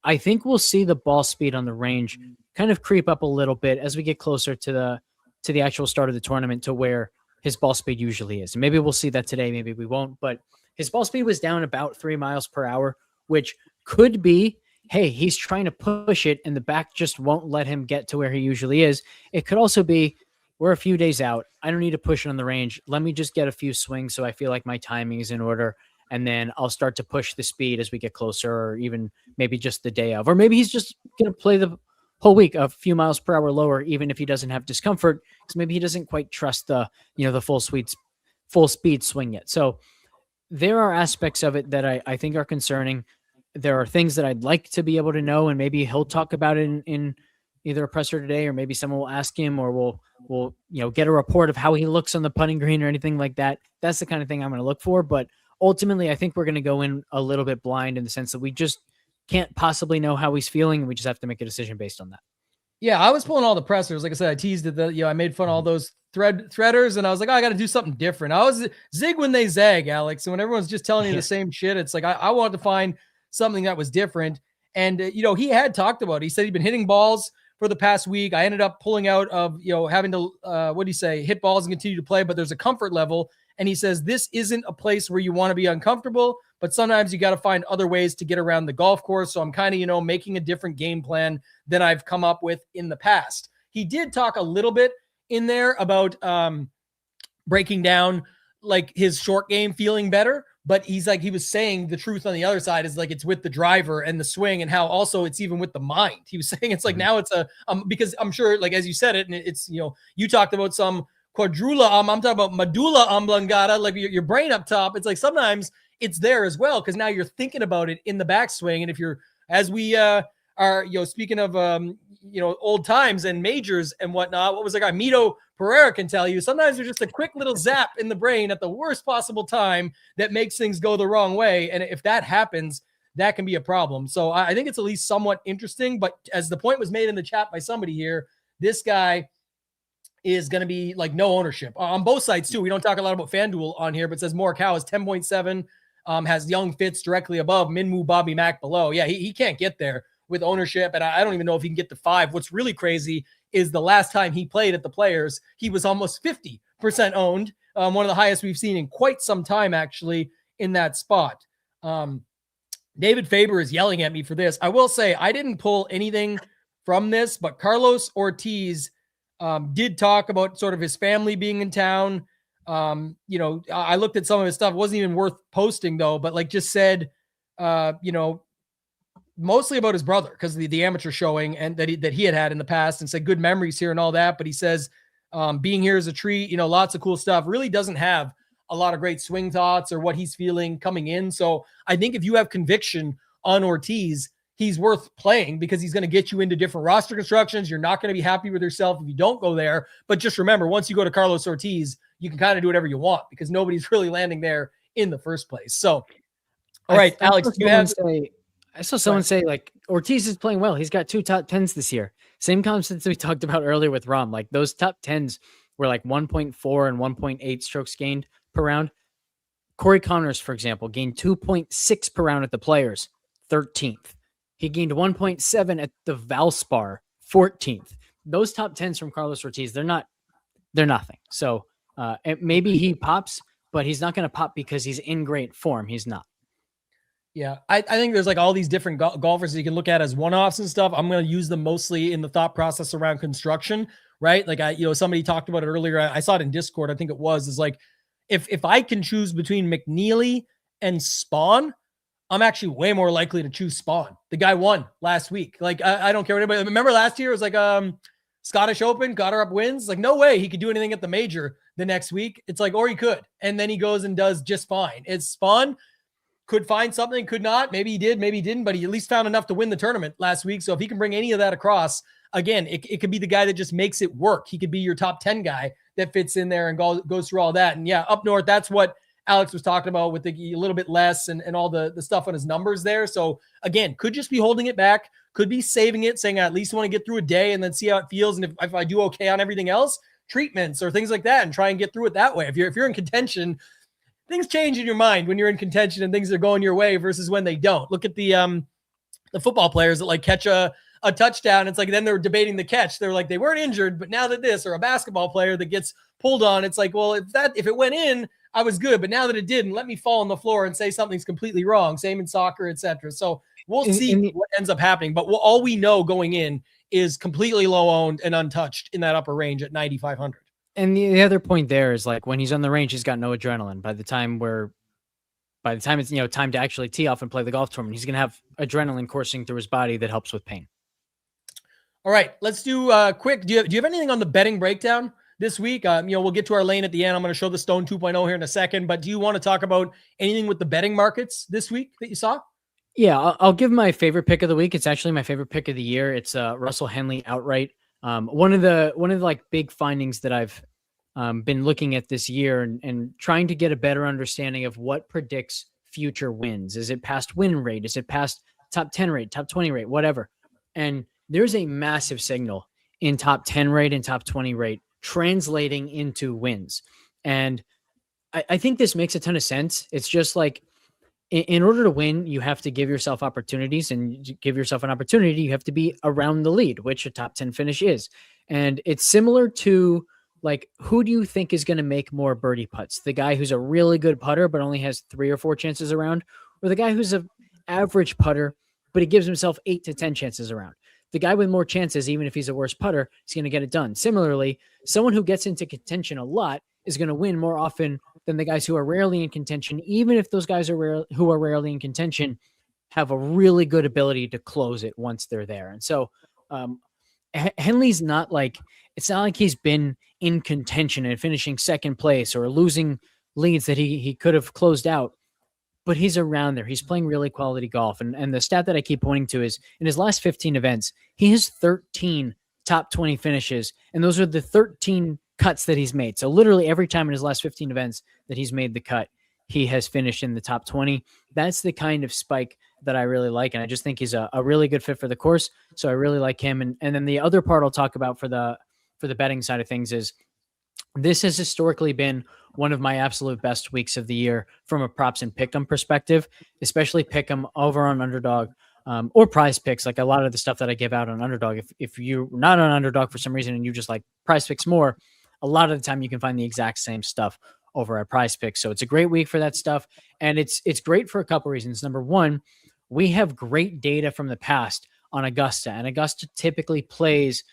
S2: I think we'll see the ball speed on the range kind of creep up a little bit as we get closer to the actual start of the tournament, to where his ball speed usually is. And maybe we'll see that today, maybe we won't, but his ball speed was down about 3 miles per hour, which could be, hey, he's trying to push it and the back just won't let him get to where he usually is. It could also be, we're a few days out. I don't need to push it on the range. Let me just get a few swings so I feel like my timing is in order. And then I'll start to push the speed as we get closer, or even maybe just the day of. Or maybe he's just going to play the whole week a few miles per hour lower, even if he doesn't have discomfort, because maybe he doesn't quite trust the full speed swing yet. So there are aspects of it that I think are concerning. There are things that I'd like to be able to know, and maybe he'll talk about it in either a presser today, or maybe someone will ask him, or we'll get a report of how he looks on the putting green or anything like that. That's the kind of thing I'm going to look for. But ultimately, I think we're going to go in a little bit blind, in the sense that we just can't possibly know how he's feeling, and we just have to make a decision based on that.
S1: Yeah, I was pulling all the pressers. Like I said, I teased it. I made fun of all those threaders, and I was like, I got to do something different. I was zig when they zag, Alex. And when everyone's just telling you the same shit, it's like I wanted to find something that was different. And he had talked about it. He said he'd been hitting balls for the past week. I ended up pulling out of having to hit balls and continue to play, but there's a comfort level. And he says this isn't a place where you want to be uncomfortable, but sometimes you got to find other ways to get around the golf course. So I'm kind of making a different game plan than I've come up with in the past. He did talk a little bit in there about breaking down like his short game feeling better, But he's like, he was saying the truth on the other side is like, it's with the driver and the swing, and how also it's even with the mind. He was saying it's like, now it's because I'm sure, like, as you said it, and it's, you talked about some quadrula, I'm talking about medulla oblongata, like your brain up top. It's like, sometimes it's there as well, because now you're thinking about it in the backswing. And if you're, as we are, speaking of, old times and majors and whatnot, what was the guy, Mito Pereira can tell you, sometimes there's just a quick little zap in the brain at the worst possible time that makes things go the wrong way. And if that happens, that can be a problem. So I think it's at least somewhat interesting. But as the point was made in the chat by somebody here, this guy is going to be like no ownership on both sides too. We don't talk a lot about FanDuel on here, but it says Morikawa is 10.7, has Young Fitz directly above, Minwoo, Bobby Mack below. Yeah, he can't get there with ownership. And I don't even know if he can get to 5. What's really crazy is the last time he played at the Players, he was almost 50% owned. One of the highest we've seen in quite some time, actually, in that spot. David Faber is yelling at me for this. I will say I didn't pull anything from this, but Carlos Ortiz did talk about sort of his family being in town. I looked at some of his stuff. It wasn't even worth posting though, but like just said, mostly about his brother, because the amateur showing and that he had in the past, and said good memories here and all that. But he says being here is a treat, lots of cool stuff. Really doesn't have a lot of great swing thoughts or what he's feeling coming in. So I think if you have conviction on Ortiz, he's worth playing, because he's going to get you into different roster constructions. You're not going to be happy with yourself if you don't go there. But just remember, once you go to Carlos Ortiz, you can kind of do whatever you want, because nobody's really landing there in the first place. So, all right, Alex,
S2: I saw someone say like Ortiz is playing well. He's got 2 top 10s this year. Same concepts we talked about earlier with Rahm. Like those top 10s were like 1.4 and 1.8 strokes gained per round. Corey Connors, for example, gained 2.6 per round at the Players, 13th. He gained 1.7 at the Valspar, 14th. Those top 10s from Carlos Ortiz, they're nothing. So maybe he pops, but he's not going to pop because he's in great form. He's not.
S1: Yeah, I think there's like all these different golfers that you can look at as one-offs and stuff. I'm going to use them mostly in the thought process around construction, right? Like somebody talked about it earlier. I saw it in Discord. I think it was, is like, if I can choose between McNeely and Spawn, I'm actually way more likely to choose Spawn. The guy won last week. Like, I don't care what anybody, remember last year it was like, Scottish Open, got her up wins. Like, no way he could do anything at the major the next week. It's like, or he could. And then he goes and does just fine. It's Spawn. Could find something, could not. Maybe he did, maybe he didn't, but he at least found enough to win the tournament last week. So if he can bring any of that across, again, it could be the guy that just makes it work. He could be your top 10 guy that fits in there and goes through all that. And yeah, up north, that's what Alex was talking about with the a little bit less and all the stuff on his numbers there. So again, could just be holding it back, could be saving it, saying I at least want to get through a day and then see how it feels. And if I do okay on everything else, treatments or things like that, and try and get through it that way. If you're in contention, things change in your mind when you're in contention and things are going your way versus when they don't. Look at the football players that like catch a touchdown. It's like, then they're debating the catch. They're like, they weren't injured, but now that this, or a basketball player that gets pulled on, it's like, well, if it went in, I was good, but now that it didn't, let me fall on the floor and say something's completely wrong. Same in soccer, etc. So we'll see what ends up happening. But all we know going in is completely low owned and untouched in that upper range at 9,500.
S2: And the other point there is like when he's on the range, he's got no adrenaline. By the time it's time to actually tee off and play the golf tournament, he's going to have adrenaline coursing through his body that helps with pain.
S1: All right, let's do quick. Do you have anything on the betting breakdown this week? We'll get to our lane at the end. I'm going to show the Stone 2.0 here in a second, but do you want to talk about anything with the betting markets this week that you saw?
S2: Yeah, I'll give my favorite pick of the week. It's actually my favorite pick of the year. It's Russell Henley outright. One of the like big findings that I've been looking at this year and trying to get a better understanding of what predicts future wins. Is it past win rate? Is it past top 10 rate, top 20 rate, whatever? And there's a massive signal in top 10 rate and top 20 rate translating into wins. And I think this makes a ton of sense. It's just like, in order to win, you have to give yourself opportunities, and give yourself an opportunity, you have to be around the lead, which a top 10 finish is. And it's similar to like, who do you think is going to make more birdie putts? The guy who's a really good putter, but only has 3 or 4 chances around, or the guy who's an average putter, but he gives himself 8 to 10 chances around? The guy with more chances, even if he's a worse putter, is going to get it done. Similarly, someone who gets into contention a lot is going to win more often than the guys who are rarely in contention, even if those guys who are rarely in contention have a really good ability to close it once they're there. And so Henley's not like, it's not like he's been in contention and finishing second place or losing leads that he could have closed out, but he's around there. He's playing really quality golf. And the stat that I keep pointing to is in his last 15 events, he has 13 top 20 finishes. And those are the 13 cuts that he's made. So literally every time in his last 15 events that he's made the cut, he has finished in the top 20. That's the kind of spike that I really like. And I just think he's a really good fit for the course. So I really like him. And then the other part I'll talk about for the betting side of things is this has historically been one of my absolute best weeks of the year from a props and pick'em perspective, especially pick'em over on Underdog or Prize Picks. Like a lot of the stuff that I give out on Underdog, if you're not on Underdog for some reason and you just like Prize Picks more, a lot of the time you can find the exact same stuff over at Prize Picks. So it's a great week for that stuff. And it's great for a couple reasons. Number one, we have great data from the past on Augusta, and Augusta typically plays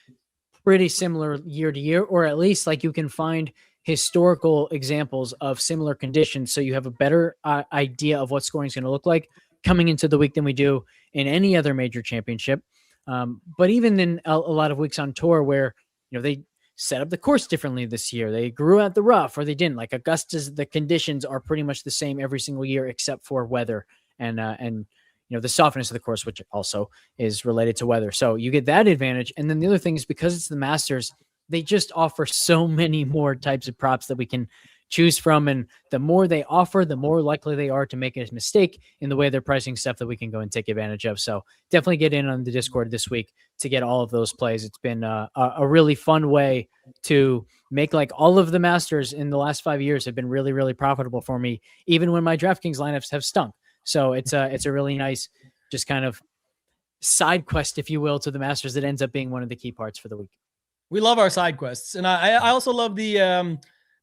S2: pretty similar year to year, or at least like you can find historical examples of similar conditions. So you have a better idea of what scoring is going to look like coming into the week than we do in any other major championship. But even in a lot of weeks on tour where, they set up the course differently this year, they grew out the rough or they didn't, like Augusta's, the conditions are pretty much the same every single year, except for weather and the softness of the course, which also is related to weather. So you get that advantage. And then the other thing is because it's the Masters, they just offer so many more types of props that we can choose from. And the more they offer, the more likely they are to make a mistake in the way they're pricing stuff that we can go and take advantage of. So definitely get in on the Discord this week to get all of those plays. It's been a really fun way to make like all of the Masters in the last 5 years have been really, really profitable for me, even when my DraftKings lineups have stunk. So it's a really nice, just kind of side quest, if you will, to the Masters that ends up being one of the key parts for the week.
S1: We love our side quests. And I also love the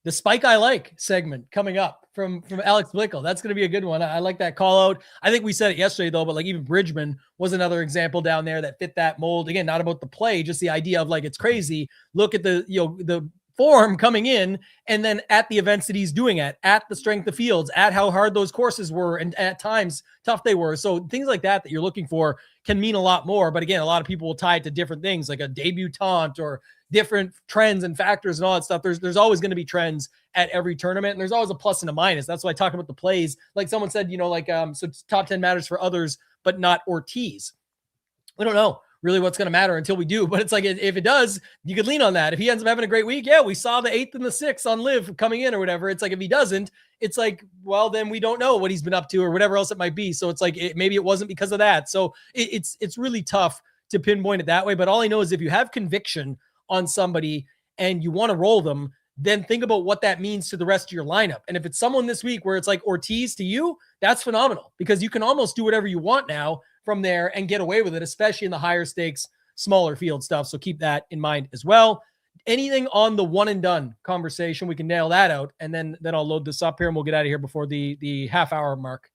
S1: Spike I Like segment coming up from Alex Blickle. That's going to be a good one. I like that call out. I think we said it yesterday though, but like even Bridgman was another example down there that fit that mold. Again, not about the play, just the idea of like, it's crazy. Look at the form coming in, and then at the events that he's doing at the strength of fields, at how hard those courses were, and at times tough they were. So things like that you're looking for can mean a lot more. But again, a lot of people will tie it to different things like a debutante or different trends and factors and all that stuff. There's always going to be trends at every tournament, and there's always a plus and a minus. That's why I talk about the plays. Like someone said, so top 10 matters for others, but not Ortiz. We don't know really what's going to matter until we do. But it's like, if it does, you could lean on that. If he ends up having a great week, yeah, we saw the 8th and the 6th on Live coming in or whatever. It's like, if he doesn't, it's like, well, then we don't know what he's been up to or whatever else it might be. So it's like, maybe it wasn't because of that. So it's really tough to pinpoint it that way. But all I know is if you have conviction on somebody and you want to roll them, then think about what that means to the rest of your lineup. And if it's someone this week where it's like Ortiz to you, that's phenomenal because you can almost do whatever you want now from there and get away with it, especially in the higher stakes, smaller field stuff. So keep that in mind as well. Anything on the one and done conversation, we can nail that out. And then I'll load this up here and we'll get out of here before the half hour mark.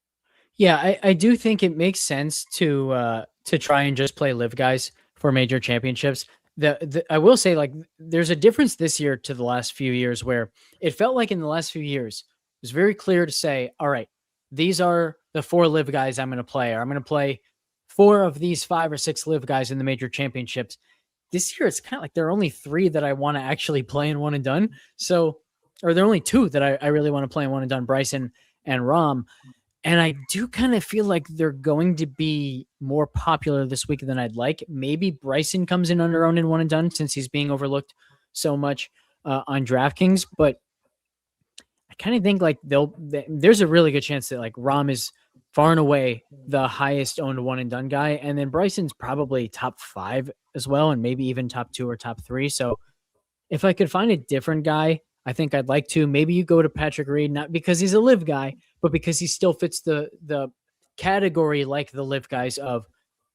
S2: Yeah, I do think it makes sense to try and just play live guys for major championships. I will say, like, there's a difference this year to the last few years where it felt like in the last few years, it was very clear to say, all right, these are the 4 live guys I'm going to play, or I'm going to play 4 of these 5 or 6 live guys in the major championships. This year, it's kind of like there are only 3 that I want to actually play in one and done. So, or there are only 2 that I really want to play in one and done, Bryson and Rahm. And I do kind of feel like they're going to be more popular this week than I'd like. Maybe Bryson comes in under owned and one and done since he's being overlooked so much on DraftKings. But I kind of think like there's a really good chance that like Rahm is far and away the highest owned one and done guy. And then Bryson's probably top 5 as well, and maybe even top 2 or top 3. So if I could find a different guy, I think I'd like to. Maybe you go to Patrick Reed, not because he's a live guy, but because he still fits the category like the live guys of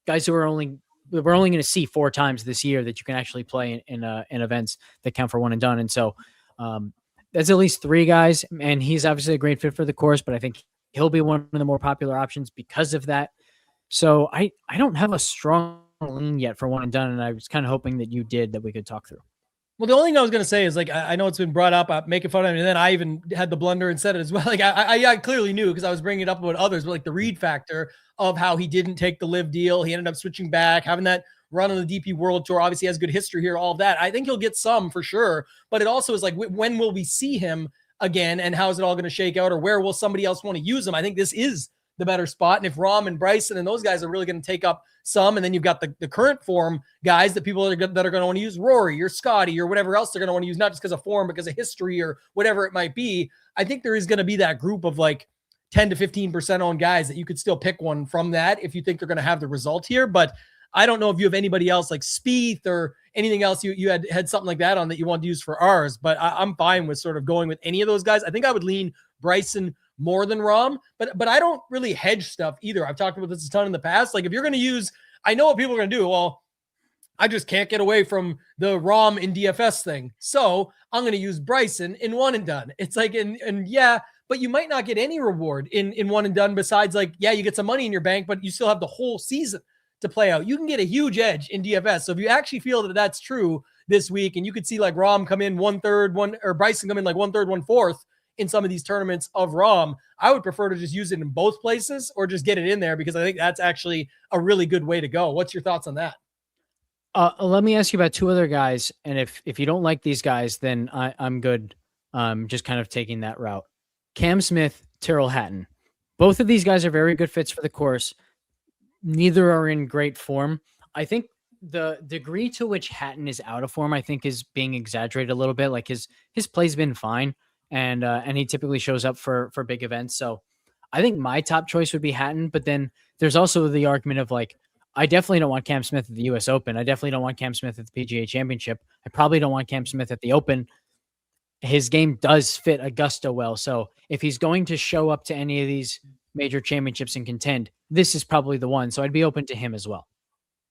S2: guys who we're only going to see 4 times this year that you can actually play in events that count for one and done. And so that's at least 3 guys, and he's obviously a great fit for the course, but I think he'll be one of the more popular options because of that. So I don't have a strong lean yet for one and done, and I was kind of hoping that you did, that we could talk through.
S1: Well, the only thing I was going to say is like, I know it's been brought up, making fun of me. And then I even had the blunder and said it as well. Like I clearly knew because I was bringing it up about others, but like the Reed factor of how he didn't take the live deal. He ended up switching back, having that run on the DP World Tour. Obviously has good history here, all of that. I think he'll get some for sure, but it also is like, when will we see him again? And how is it all going to shake out, or where will somebody else want to use him? I think this is the better spot. And if Rahm and Bryson and those guys are really going to take up some, and then you've got the current form guys that people that are going to want to use, Rory or Scottie or whatever else they're going to want to use, not just because of form, because of history or whatever it might be. I think there is going to be that group of like 10 to 15% owned guys that you could still pick one from that if you think they're going to have the result here. But I don't know if you have anybody else like Spieth or anything else you had something like that on that you want to use for ours, but I'm fine with sort of going with any of those guys. I think I would lean Bryson more than Rahm, but I don't really hedge stuff either. I've talked about this a ton in the past. Like if you're going to use, I know what people are going to do. Well, I just can't get away from the Rahm in DFS thing. So I'm going to use Bryson in one and done. It's like, and yeah, but you might not get any reward in one and done besides like, yeah, you get some money in your bank, but you still have the whole season to play out. You can get a huge edge in DFS. So if you actually feel that that's true this week, and you could see like Rahm come in 1/3, or Bryson come in like 1/3, 1/4 in some of these tournaments of Rahm, I would prefer to just use it in both places or just get it in there, because I think that's actually a really good way to go. What's your thoughts on that?
S2: Let me ask you about two other guys. And if you don't like these guys, then I'm good. Just kind of taking that route. Cam Smith, Tyrrell Hatton. Both of these guys are very good fits for the course. Neither are in great form. I think the degree to which Hatton is out of form, I think, is being exaggerated a little bit. Like his play's been fine, and he typically shows up for big events. So I think my top choice would be Hatton. But then there's also the argument of like, I definitely don't want Cam Smith at the U.S. Open. I definitely don't want Cam Smith at the PGA Championship. I probably don't want Cam Smith at the Open. His game does fit Augusta well. So if he's going to show up to any of these major championships and contend, this is probably the one. So I'd be open to him as well.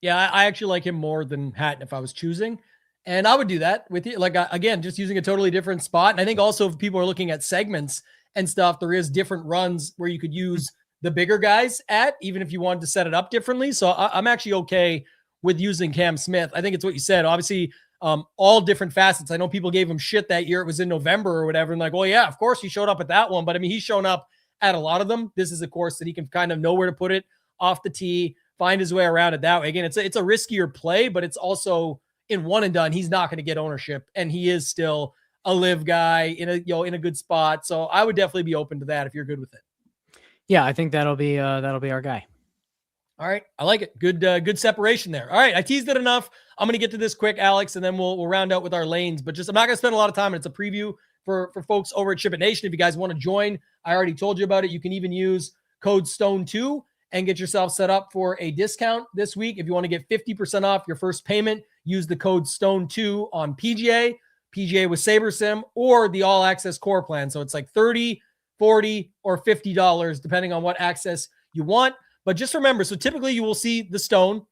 S1: Yeah, I actually like him more than Hatton if I was choosing. And I would do that with you. Like, again, just using a totally different spot. And I think also if people are looking at segments and stuff, there is different runs where you could use the bigger guys at, even if you wanted to set it up differently. So I'm actually okay with using Cam Smith. I think it's what you said. Obviously, all different facets. I know people gave him shit that year. It was in November or whatever. And like, oh yeah, of course he showed up at that one. But I mean, he's shown up at a lot of them. This is a course that he can kind of know where to put it off the tee, find his way around it that way. Again, it's a riskier play, but it's also in one and done. He's not going to get ownership, and he is still a live guy in a good spot. So I would definitely be open to that if you're good with it.
S2: Yeah, I think that'll be our guy.
S1: All right. I like it. Good separation there. All right. I teased it enough. I'm going to get to this quick, Alex, and then we'll round out with our lanes, but I'm not going to spend a lot of time. And it's a preview for folks over at Ship It Nation. If you guys want to join, I already told you about it. You can even use code STONE2 and get yourself set up for a discount this week. If you want to get 50% off your first payment, use the code STONE2 on PGA with SaberSim, or the all access core plan. So it's like $30, $40, or $50, depending on what access you want. But just remember, so typically you will see the Stone,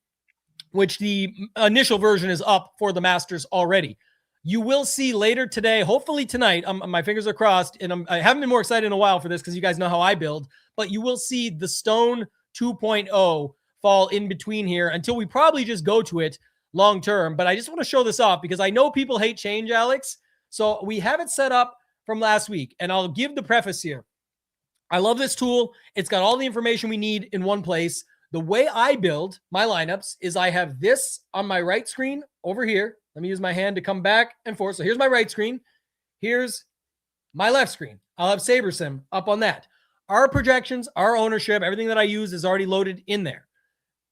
S1: which the initial version is up for the Masters already. You will see later today, hopefully tonight, my fingers are crossed, and I haven't been more excited in a while for this because you guys know how I build, but you will see the Stone 2.0 fall in between here until we probably just go to it long term. But I just want to show this off because I know people hate change, Alex. So we have it set up from last week, and I'll give the preface here. I love this tool. It's got all the information we need in one place. The way I build my lineups is I have this on my right screen over here. Let me use my hand to come back and forth. So here's my right screen. Here's my left screen. I'll have SaberSim up on that. Our projections, our ownership, everything that I use is already loaded in there.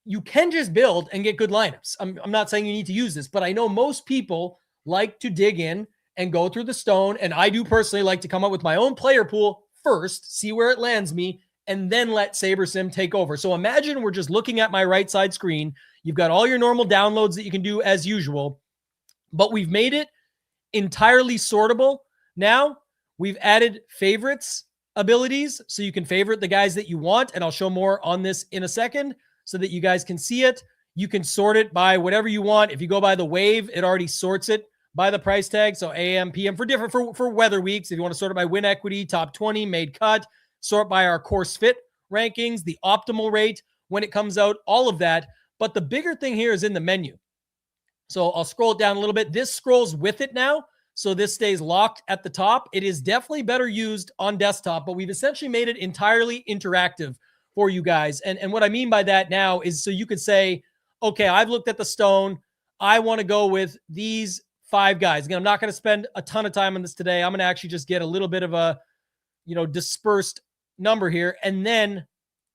S1: You can just build and get good lineups. I'm not saying you need to use this, but I know most people like to dig in and go through the Stone. And I do personally like to come up with my own player pool first, see where it lands me, and then let SaberSim take over. So imagine we're just looking at my right side screen. You've got all your normal downloads that you can do as usual, but we've made it entirely sortable. Now we've added favorites abilities, so you can favorite the guys that you want. And I'll show more on this in a second so that you guys can see it. You can sort it by whatever you want. If you go by the wave, it already sorts it by the price tag. So AM, PM for different, for weather weeks. If you want to sort it by win equity, top 20, made cut, sort by our course fit rankings, the optimal rate when it comes out, all of that. But the bigger thing here is in the menu. So I'll scroll it down a little bit. This scrolls with it now. So this stays locked at the top. It is definitely better used on desktop, but we've essentially made it entirely interactive for you guys. And what I mean by that now is so you could say, okay, I've looked at the stone. I want to go with these 5 guys. Again, I'm not going to spend a ton of time on this today. I'm going to actually just get a little bit of a, dispersed number here. And then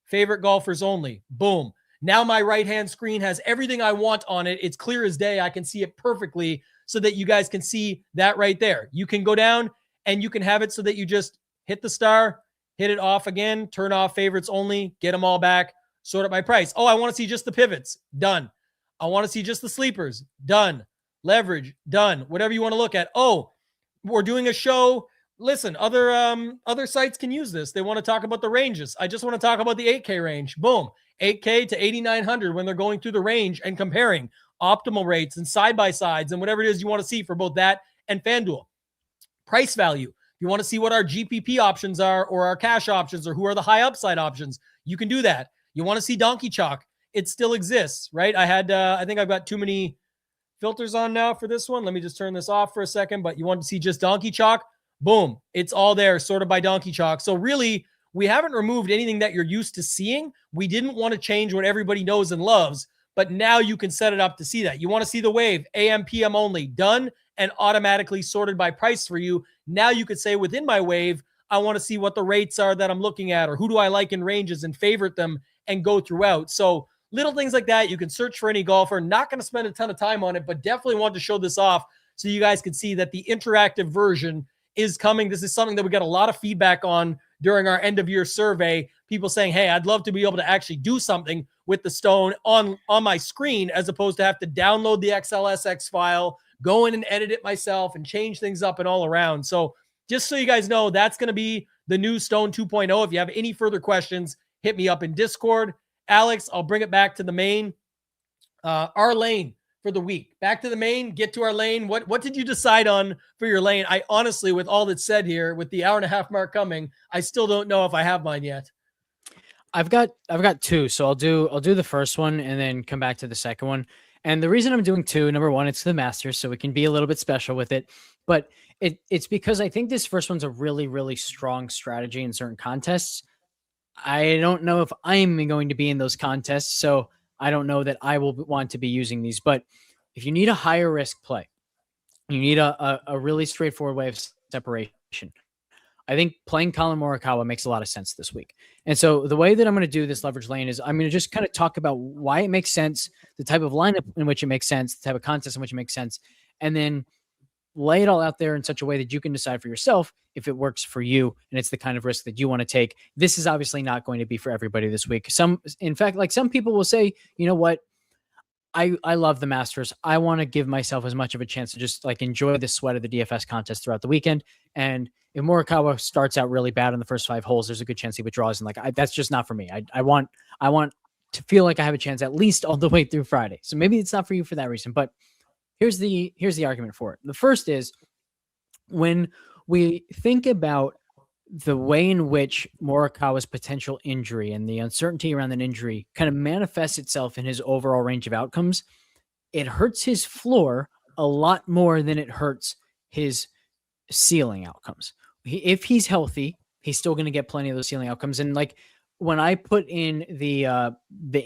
S1: favorite golfers only. Boom. Now my right-hand screen has everything I want on it. It's clear as day. I can see it perfectly so that you guys can see that right there. You can go down and you can have it so that you just hit the star, hit it off again, turn off favorites only, get them all back, sort it by price. Oh, I want to see just the pivots. Done. I want to see just the sleepers. Done. Leverage. Done. Whatever you want to look at. Oh, we're doing a show. Listen, other sites can use this. They want to talk about the ranges. I just want to talk about the 8K range. Boom. 8K to 8,900 when they're going through the range and comparing optimal rates and side-by-sides and whatever it is you want to see for both that and FanDuel. Price value. If you want to see what our GPP options are or our cash options or who are the high upside options, you can do that. You want to see Donkey Chalk. It still exists, right? I think I've got too many filters on now for this one. Let me just turn this off for a second, but you want to see just Donkey Chalk? Boom. It's all there, sorted by Donkey Chalk. So really, we haven't removed anything that you're used to seeing. We didn't want to change what everybody knows and loves, but now you can set it up to see that. You want to see the wave, AM, PM only, done and automatically sorted by price for you. Now you could say within my wave, I want to see what the rates are that I'm looking at or who do I like in ranges and favorite them and go throughout. So little things like that. You can search for any golfer. Not going to spend a ton of time on it, but definitely want to show this off so you guys can see that the interactive version is coming. This is something that we got a lot of feedback on during our end of year survey. People saying, hey, I'd love to be able to actually do something with the stone on my screen as opposed to have to download the XLSX file, go in and edit it myself and change things up and all around. So just so you guys know, that's going to be the new Stone 2.0. If you have any further questions, hit me up in Discord. Alex, I'll bring it back to the main. Our lane for the week. Back to the main, get to our lane. What did you decide on for your lane? I honestly, with all that's said here, with the 1.5 hour mark coming, I still don't know if I have mine yet.
S2: I've got 2, so I'll do the first one and then come back to the second one. And the reason I'm doing 2, number 1, it's the Masters, so we can be a little bit special with it. But it's because I think this first one's a really, really strong strategy in certain contests. I don't know if I'm going to be in those contests, so I don't know that I will want to be using these. But if you need a higher risk play, you need a really straightforward way of separation. I think playing Colin Morikawa makes a lot of sense this week. And so the way that I'm going to do this leverage lane is I'm going to just kind of talk about why it makes sense, the type of lineup in which it makes sense, the type of contest in which it makes sense, and then lay it all out there in such a way that you can decide for yourself if it works for you and it's the kind of risk that you want to take. This is obviously not going to be for everybody this week. In fact, like some people will say, you know what? I love the Masters. I want to give myself as much of a chance to just like enjoy the sweat of the DFS contest throughout the weekend. And if Morikawa starts out really bad in the first 5 holes, there's a good chance he withdraws. And that's just not for me. I want to feel like I have a chance at least all the way through Friday. So maybe it's not for you for that reason, but here's the argument for it. The first is when we think about the way in which Morikawa's potential injury and the uncertainty around that injury kind of manifests itself in his overall range of outcomes, it hurts his floor a lot more than it hurts his ceiling outcomes. If he's healthy, he's still going to get plenty of those ceiling outcomes. And like when I put in the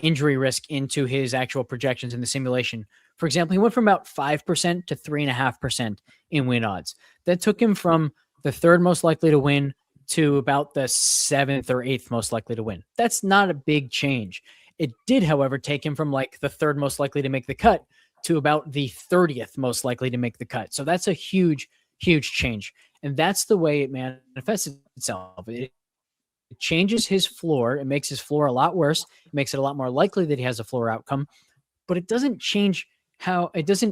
S2: injury risk into his actual projections in the simulation, for example, he went from about 5% to 3.5% in win odds. That took him from the 3rd most likely to win to about the 7th or 8th most likely to win. That's not a big change. It did, however, take him from like the 3rd most likely to make the cut to about the 30th most likely to make the cut. So that's a huge, huge change. And that's the way it manifests itself. It changes his floor. It makes his floor a lot worse. It makes it a lot more likely that he has a floor outcome, but it doesn't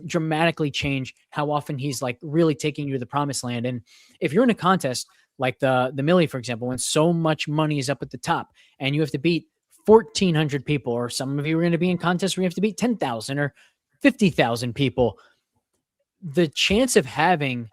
S2: dramatically change how often he's like really taking you to the promised land. And if you're in a contest like the Millie, for example, when so much money is up at the top and you have to beat 1,400 people, or some of you are going to be in contests where you have to beat 10,000 or 50,000 people, the chance of having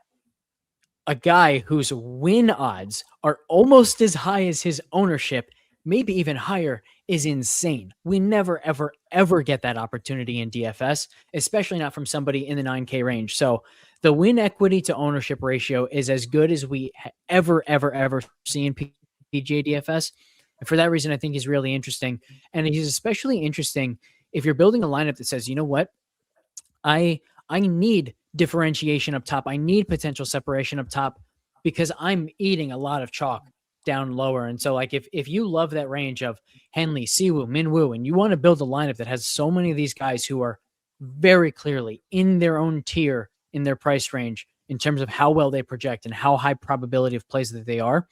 S2: a guy whose win odds are almost as high as his ownership maybe even higher, is insane. We never, ever, ever get that opportunity in DFS, especially not from somebody in the 9K range. So the win equity to ownership ratio is as good as we ever, ever, ever see in PGA DFS. And for that reason, I think he's really interesting. And he's especially interesting if you're building a lineup that says, you know what, I need differentiation up top. I need potential separation up top because I'm eating a lot of chalk down lower. And so like if you love that range of Henley, Siwoo, Minwoo, and you want to build a lineup that has so many of these guys who are very clearly in their own tier in their price range in terms of how well they project and how high probability of plays that they are,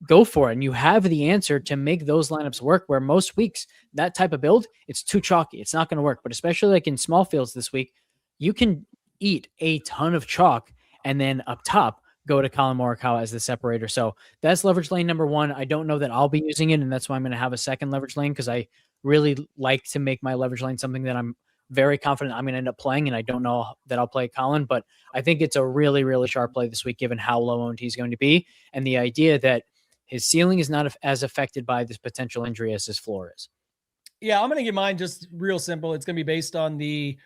S2: go for it. And you have the answer to make those lineups work, where most weeks that type of build, it's too chalky. It's not going to work. But especially like in small fields this week, you can eat a ton of chalk and then up top go to Colin Morikawa as the separator. So that's leverage lane number one. I don't know that I'll be using it, and that's why I'm going to have a second leverage lane, because I really like to make my leverage lane something that I'm very confident I'm going to end up playing, and I don't know that I'll play Colin, but I think it's a really, really sharp play this week given how low owned he's going to be, and the idea that his ceiling is not as affected by this potential injury as his floor is.
S1: Yeah, I'm going to get mine just real simple. It's going to be based on the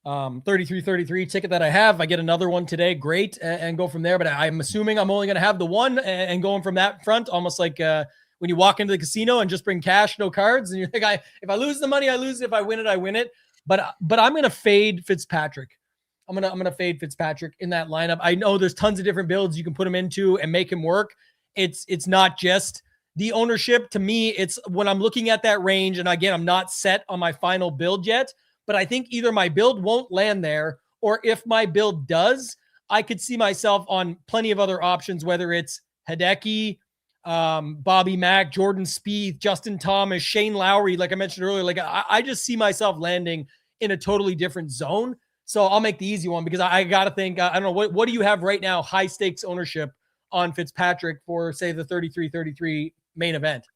S1: 33 ticket that I have. I get another one today, great, and go from there. But I'm assuming I'm only going to have the one and going from that front, almost like when you walk into the casino and just bring cash, no cards. And you think, if I lose the money, I lose it. If I win it, I win it. But I'm going to fade Fitzpatrick. I'm going to fade Fitzpatrick in that lineup. I know there's tons of different builds you can put him into and make him work. It's not just the ownership. To me, it's when I'm looking at that range, and again, I'm not set on my final build yet, but I think either my build won't land there, or if my build does, I could see myself on plenty of other options, whether it's Hideki, Bobby Mack, Jordan Spieth, Justin Thomas, Shane Lowry, like I mentioned earlier. Like I just see myself landing in a totally different zone. So I'll make the easy one, because I got to think, I don't know, what do you have right now, high stakes ownership on Fitzpatrick for, say, the 33 main event?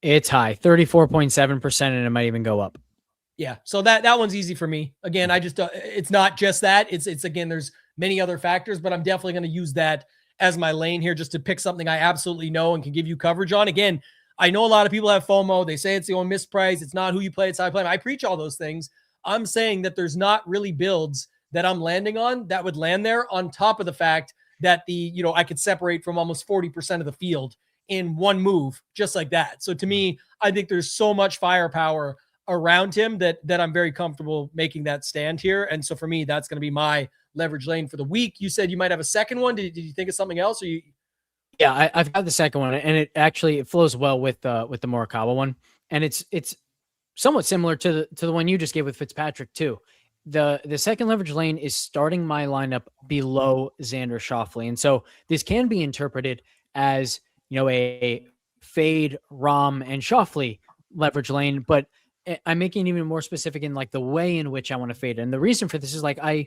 S2: It's high, 34.7%, and it might even go up.
S1: Yeah. So that one's easy for me. Again, I just, it's not just that. It's again, there's many other factors, but I'm definitely going to use that as my lane here, just to pick something I absolutely know and can give you coverage on. Again, I know a lot of people have FOMO. They say it's the only misprice. It's not who you play, it's how you play. I preach all those things. I'm saying that there's not really builds that I'm landing on that would land there, on top of the fact that I could separate from almost 40% of the field in one move, just like that. So to me, I think there's so much firepower around him that I'm very comfortable making that stand here. And so for me, that's going to be my leverage lane for the week. You said you might have a second one. Did you think of something else? Or you?
S2: Yeah, I've got the second one, and it flows well with the Morikawa one, and it's somewhat similar to the one you just gave with Fitzpatrick too. The second leverage lane is starting my lineup below Xander Schauffele, and so this can be interpreted as a fade Rahm and Schauffele leverage lane, but I'm making it even more specific in like the way in which I want to fade it. And the reason for this is like I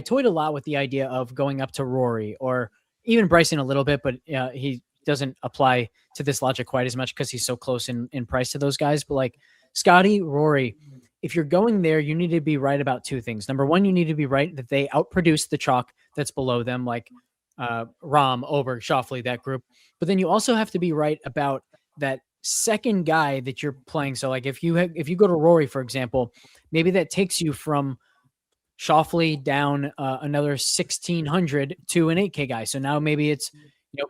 S2: toyed a lot with the idea of going up to Rory or even Bryson a little bit, but he doesn't apply to this logic quite as much because he's so close in price to those guys. But like Scottie, Rory, if you're going there, you need to be right about two things. Number one, you need to be right that they outproduce the chalk that's below them, like Rahm, Oberg, Schauffele, that group. But then you also have to be right about that second guy that you're playing. So like if you go to Rory, for example, maybe that takes you from Schauffele down another 1,600 to an 8K guy. So now maybe it's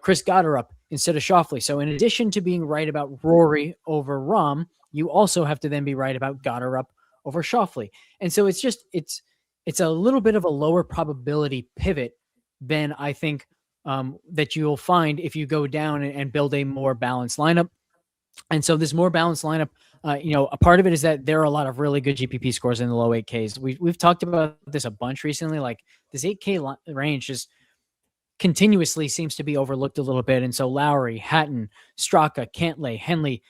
S2: Chris Gotterup instead of Schauffele. So in addition to being right about Rory over Rahm, you also have to then be right about Gotterup over Schauffele. And so it's a little bit of a lower probability pivot than I think that you'll find if you go down and build a more balanced lineup. And so this more balanced lineup, a part of it is that there are a lot of really good GPP scores in the low 8Ks. We've talked about this a bunch recently. Like this 8K range just continuously seems to be overlooked a little bit. And so Lowry, Hatton, Straka, Cantlay, Henley.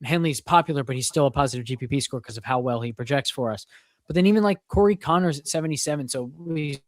S2: Henley's popular, but he's still a positive GPP score because of how well he projects for us. But then even like Corey Connors at 77. So these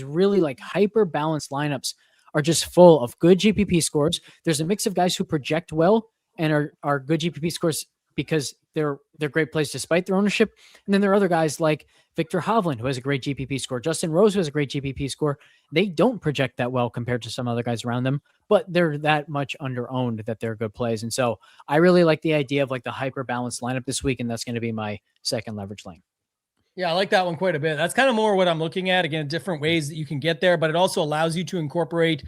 S2: really like hyper balanced lineups are just full of good GPP scores. There's a mix of guys who project well and are good GPP scores because they're great plays despite their ownership. And then there are other guys like Victor Hovland, who has a great GPP score, Justin Rose, who has a great GPP score. They don't project that well compared to some other guys around them, but they're that much under owned that they're good plays. And so I really like the idea of like the hyper balanced lineup this week. And that's going to be my second leverage lane.
S1: Yeah, I like that one quite a bit. That's kind of more what I'm looking at. Again, different ways that you can get there, but it also allows you to incorporate.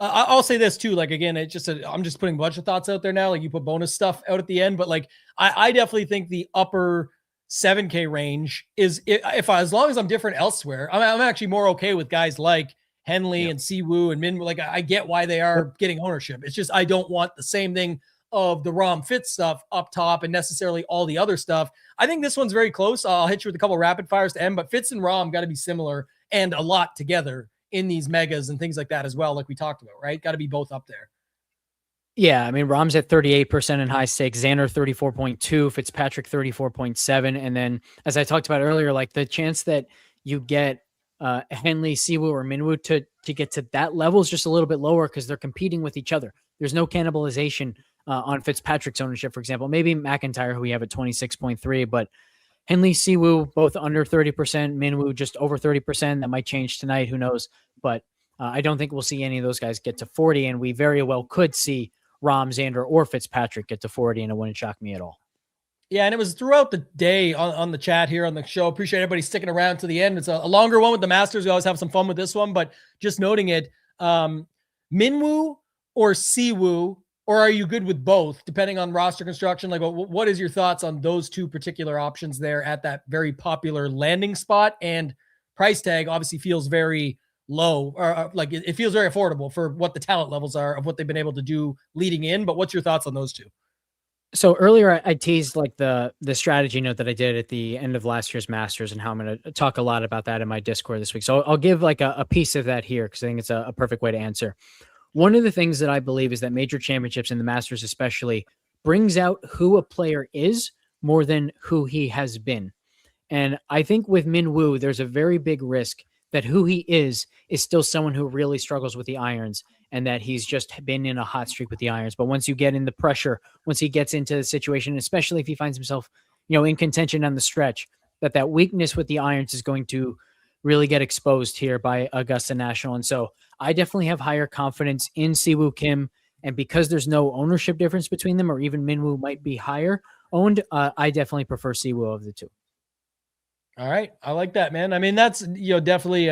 S1: I'll say this too. Like, again, I'm just putting a bunch of thoughts out there now. Like, you put bonus stuff out at the end, but like, I definitely think the upper 7K range is, as long as I'm different elsewhere, I'm actually more okay with guys like Henley and Siwoo and Min. Like, I get why they are getting ownership. It's just, I don't want the same thing of the Rahm Fitz stuff up top and necessarily all the other stuff. I think this one's very close. I'll hit you with a couple rapid fires to end, but Fitz and Rahm got to be similar and a lot together in these megas and things like that as well. Like we talked about, right? Got to be both up there.
S2: Yeah. I mean, Rahm's at 38% in high stakes, Xander 34.2, Fitzpatrick 34.7. And then as I talked about earlier, like the chance that you get Henley, Siwoo, or Minwoo to get to that level is just a little bit lower because they're competing with each other. There's no cannibalization on Fitzpatrick's ownership, for example. Maybe McIntyre, who we have at 26.3, but Henley, Siwoo, both under 30%, Minwoo just over 30%. That might change tonight. Who knows? But I don't think we'll see any of those guys get to 40, and we very well could see Rahm, Xander, or Fitzpatrick get to 40, and it wouldn't shock me at all. Yeah,
S1: and it was throughout the day on the chat here on the show. Appreciate everybody sticking around to the end. It's a longer one with the Masters. We always have some fun with this one, but just noting it, Minwoo or Siwoo, or are you good with both, depending on roster construction? Like, what is your thoughts on those two particular options there at that very popular landing spot? And price tag obviously feels very low, or like it feels very affordable for what the talent levels are of what they've been able to do leading in. But what's your thoughts on those two?
S2: So earlier I teased like the strategy note that I did at the end of last year's Masters and how I'm going to talk a lot about that in my Discord this week. So I'll give like a piece of that here because I think it's a perfect way to answer. One of the things that I believe is that major championships and the Masters especially brings out who a player is more than who he has been. And I think with Minwoo, there's a very big risk that who he is still someone who really struggles with the irons and that he's just been in a hot streak with the irons. But once you get in the pressure, once he gets into the situation, especially if he finds himself, in contention on the stretch, that weakness with the irons is going to really get exposed here by Augusta National. And so I definitely have higher confidence in Siwoo Kim. And because there's no ownership difference between them, or even Minwoo might be higher owned, I definitely prefer Siwoo of the two.
S1: All right. I like that, man. I mean, that's, definitely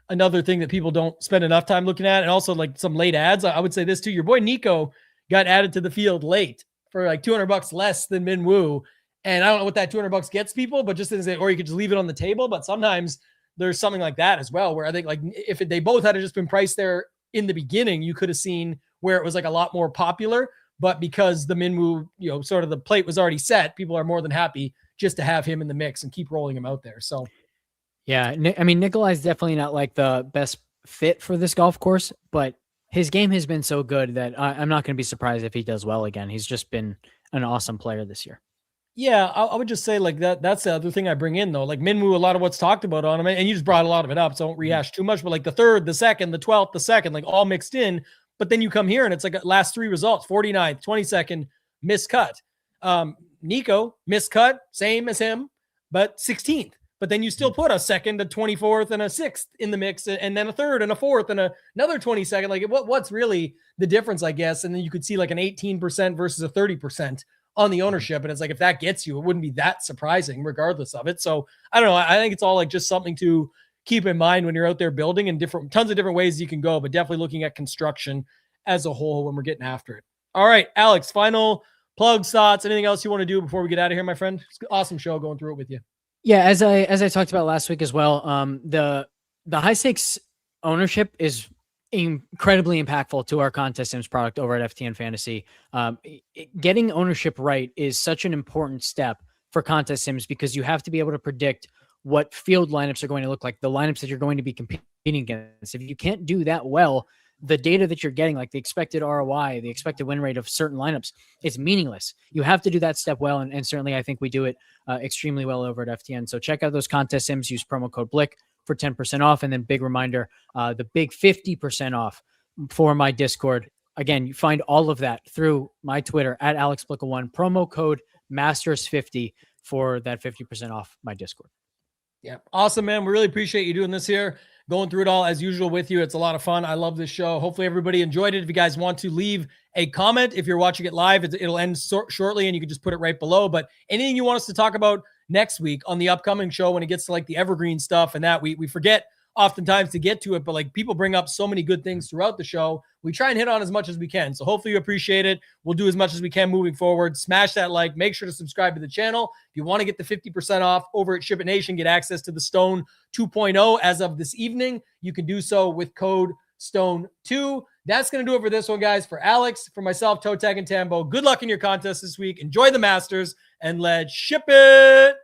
S1: another thing that people don't spend enough time looking at. And also like some late ads. I would say this too. Your boy Nico got added to the field late for like $200 less than Minwoo. And I don't know what that $200 gets people, but just as or you could just leave it on the table. But sometimes there's something like that as well, where I think like if they both had just been priced there in the beginning, you could have seen where it was like a lot more popular. But because the Minwoo, sort of the plate was already set, people are more than happy just to have him in the mix and keep rolling him out there. So,
S2: yeah, I mean, Nikolai's definitely not like the best fit for this golf course, but his game has been so good that I'm not going to be surprised if he does well again. He's just been an awesome player this year.
S1: Yeah, I would just say like that's the other thing I bring in though. Like Minwoo, a lot of what's talked about on him, and you just brought a lot of it up, so I don't rehash too much, but like the third, the second, the 12th, the second, like all mixed in. But then you come here and it's like last three results, 49th, 22nd, miscut. Nico, miscut, same as him, but 16th. But then you still put a second, a 24th, and a 6th in the mix, and then a third and a fourth and another 22nd. Like what's really the difference, I guess? And then you could see like an 18% versus a 30% on the ownership. And it's like, if that gets you, it wouldn't be that surprising regardless of it. So I don't know. I think it's all like just something to keep in mind when you're out there building, and tons of different ways you can go, but definitely looking at construction as a whole when we're getting after it. All right, Alex, final plugs, thoughts, anything else you want to do before we get out of here, my friend? It's an awesome show going through it with you.
S2: Yeah, as I talked about last week as well, the high stakes ownership is incredibly impactful to our contest sims product over at FTN Fantasy. Getting ownership right is such an important step for contest sims because you have to be able to predict what field lineups are going to look like, the lineups that you're going to be competing against. If you can't do that well, the data that you're getting, like the expected ROI, the expected win rate of certain lineups, it's meaningless. You have to do that step well. And certainly I think we do it extremely well over at FTN. So check out those contest sims, use promo code Blick for 10% off. And then big reminder, the big 50% off for my Discord. Again, you find all of that through my Twitter at Alex Blickle1, promo code Masters 50 for that 50% off my Discord.
S1: Yeah. Awesome, man. We really appreciate you doing this here, going through it all as usual with you. It's a lot of fun. I love this show. Hopefully everybody enjoyed it. If you guys want to leave a comment, if you're watching it live, it'll end shortly and you can just put it right below. But anything you want us to talk about next week on the upcoming show, when it gets to like the evergreen stuff and that, we forget oftentimes to get to it, but like people bring up so many good things throughout the show. We try and hit on as much as we can. So hopefully you appreciate it. We'll do as much as we can moving forward. Smash that like, make sure to subscribe to the channel. If you want to get the 50% off over at Ship It Nation, get access to the Stone 2.0 as of this evening. You can do so with code STONE2. That's going to do it for this one, guys. For Alex, for myself, ToeTagginTambo, good luck in your contest this week. Enjoy the Masters and let's ship it.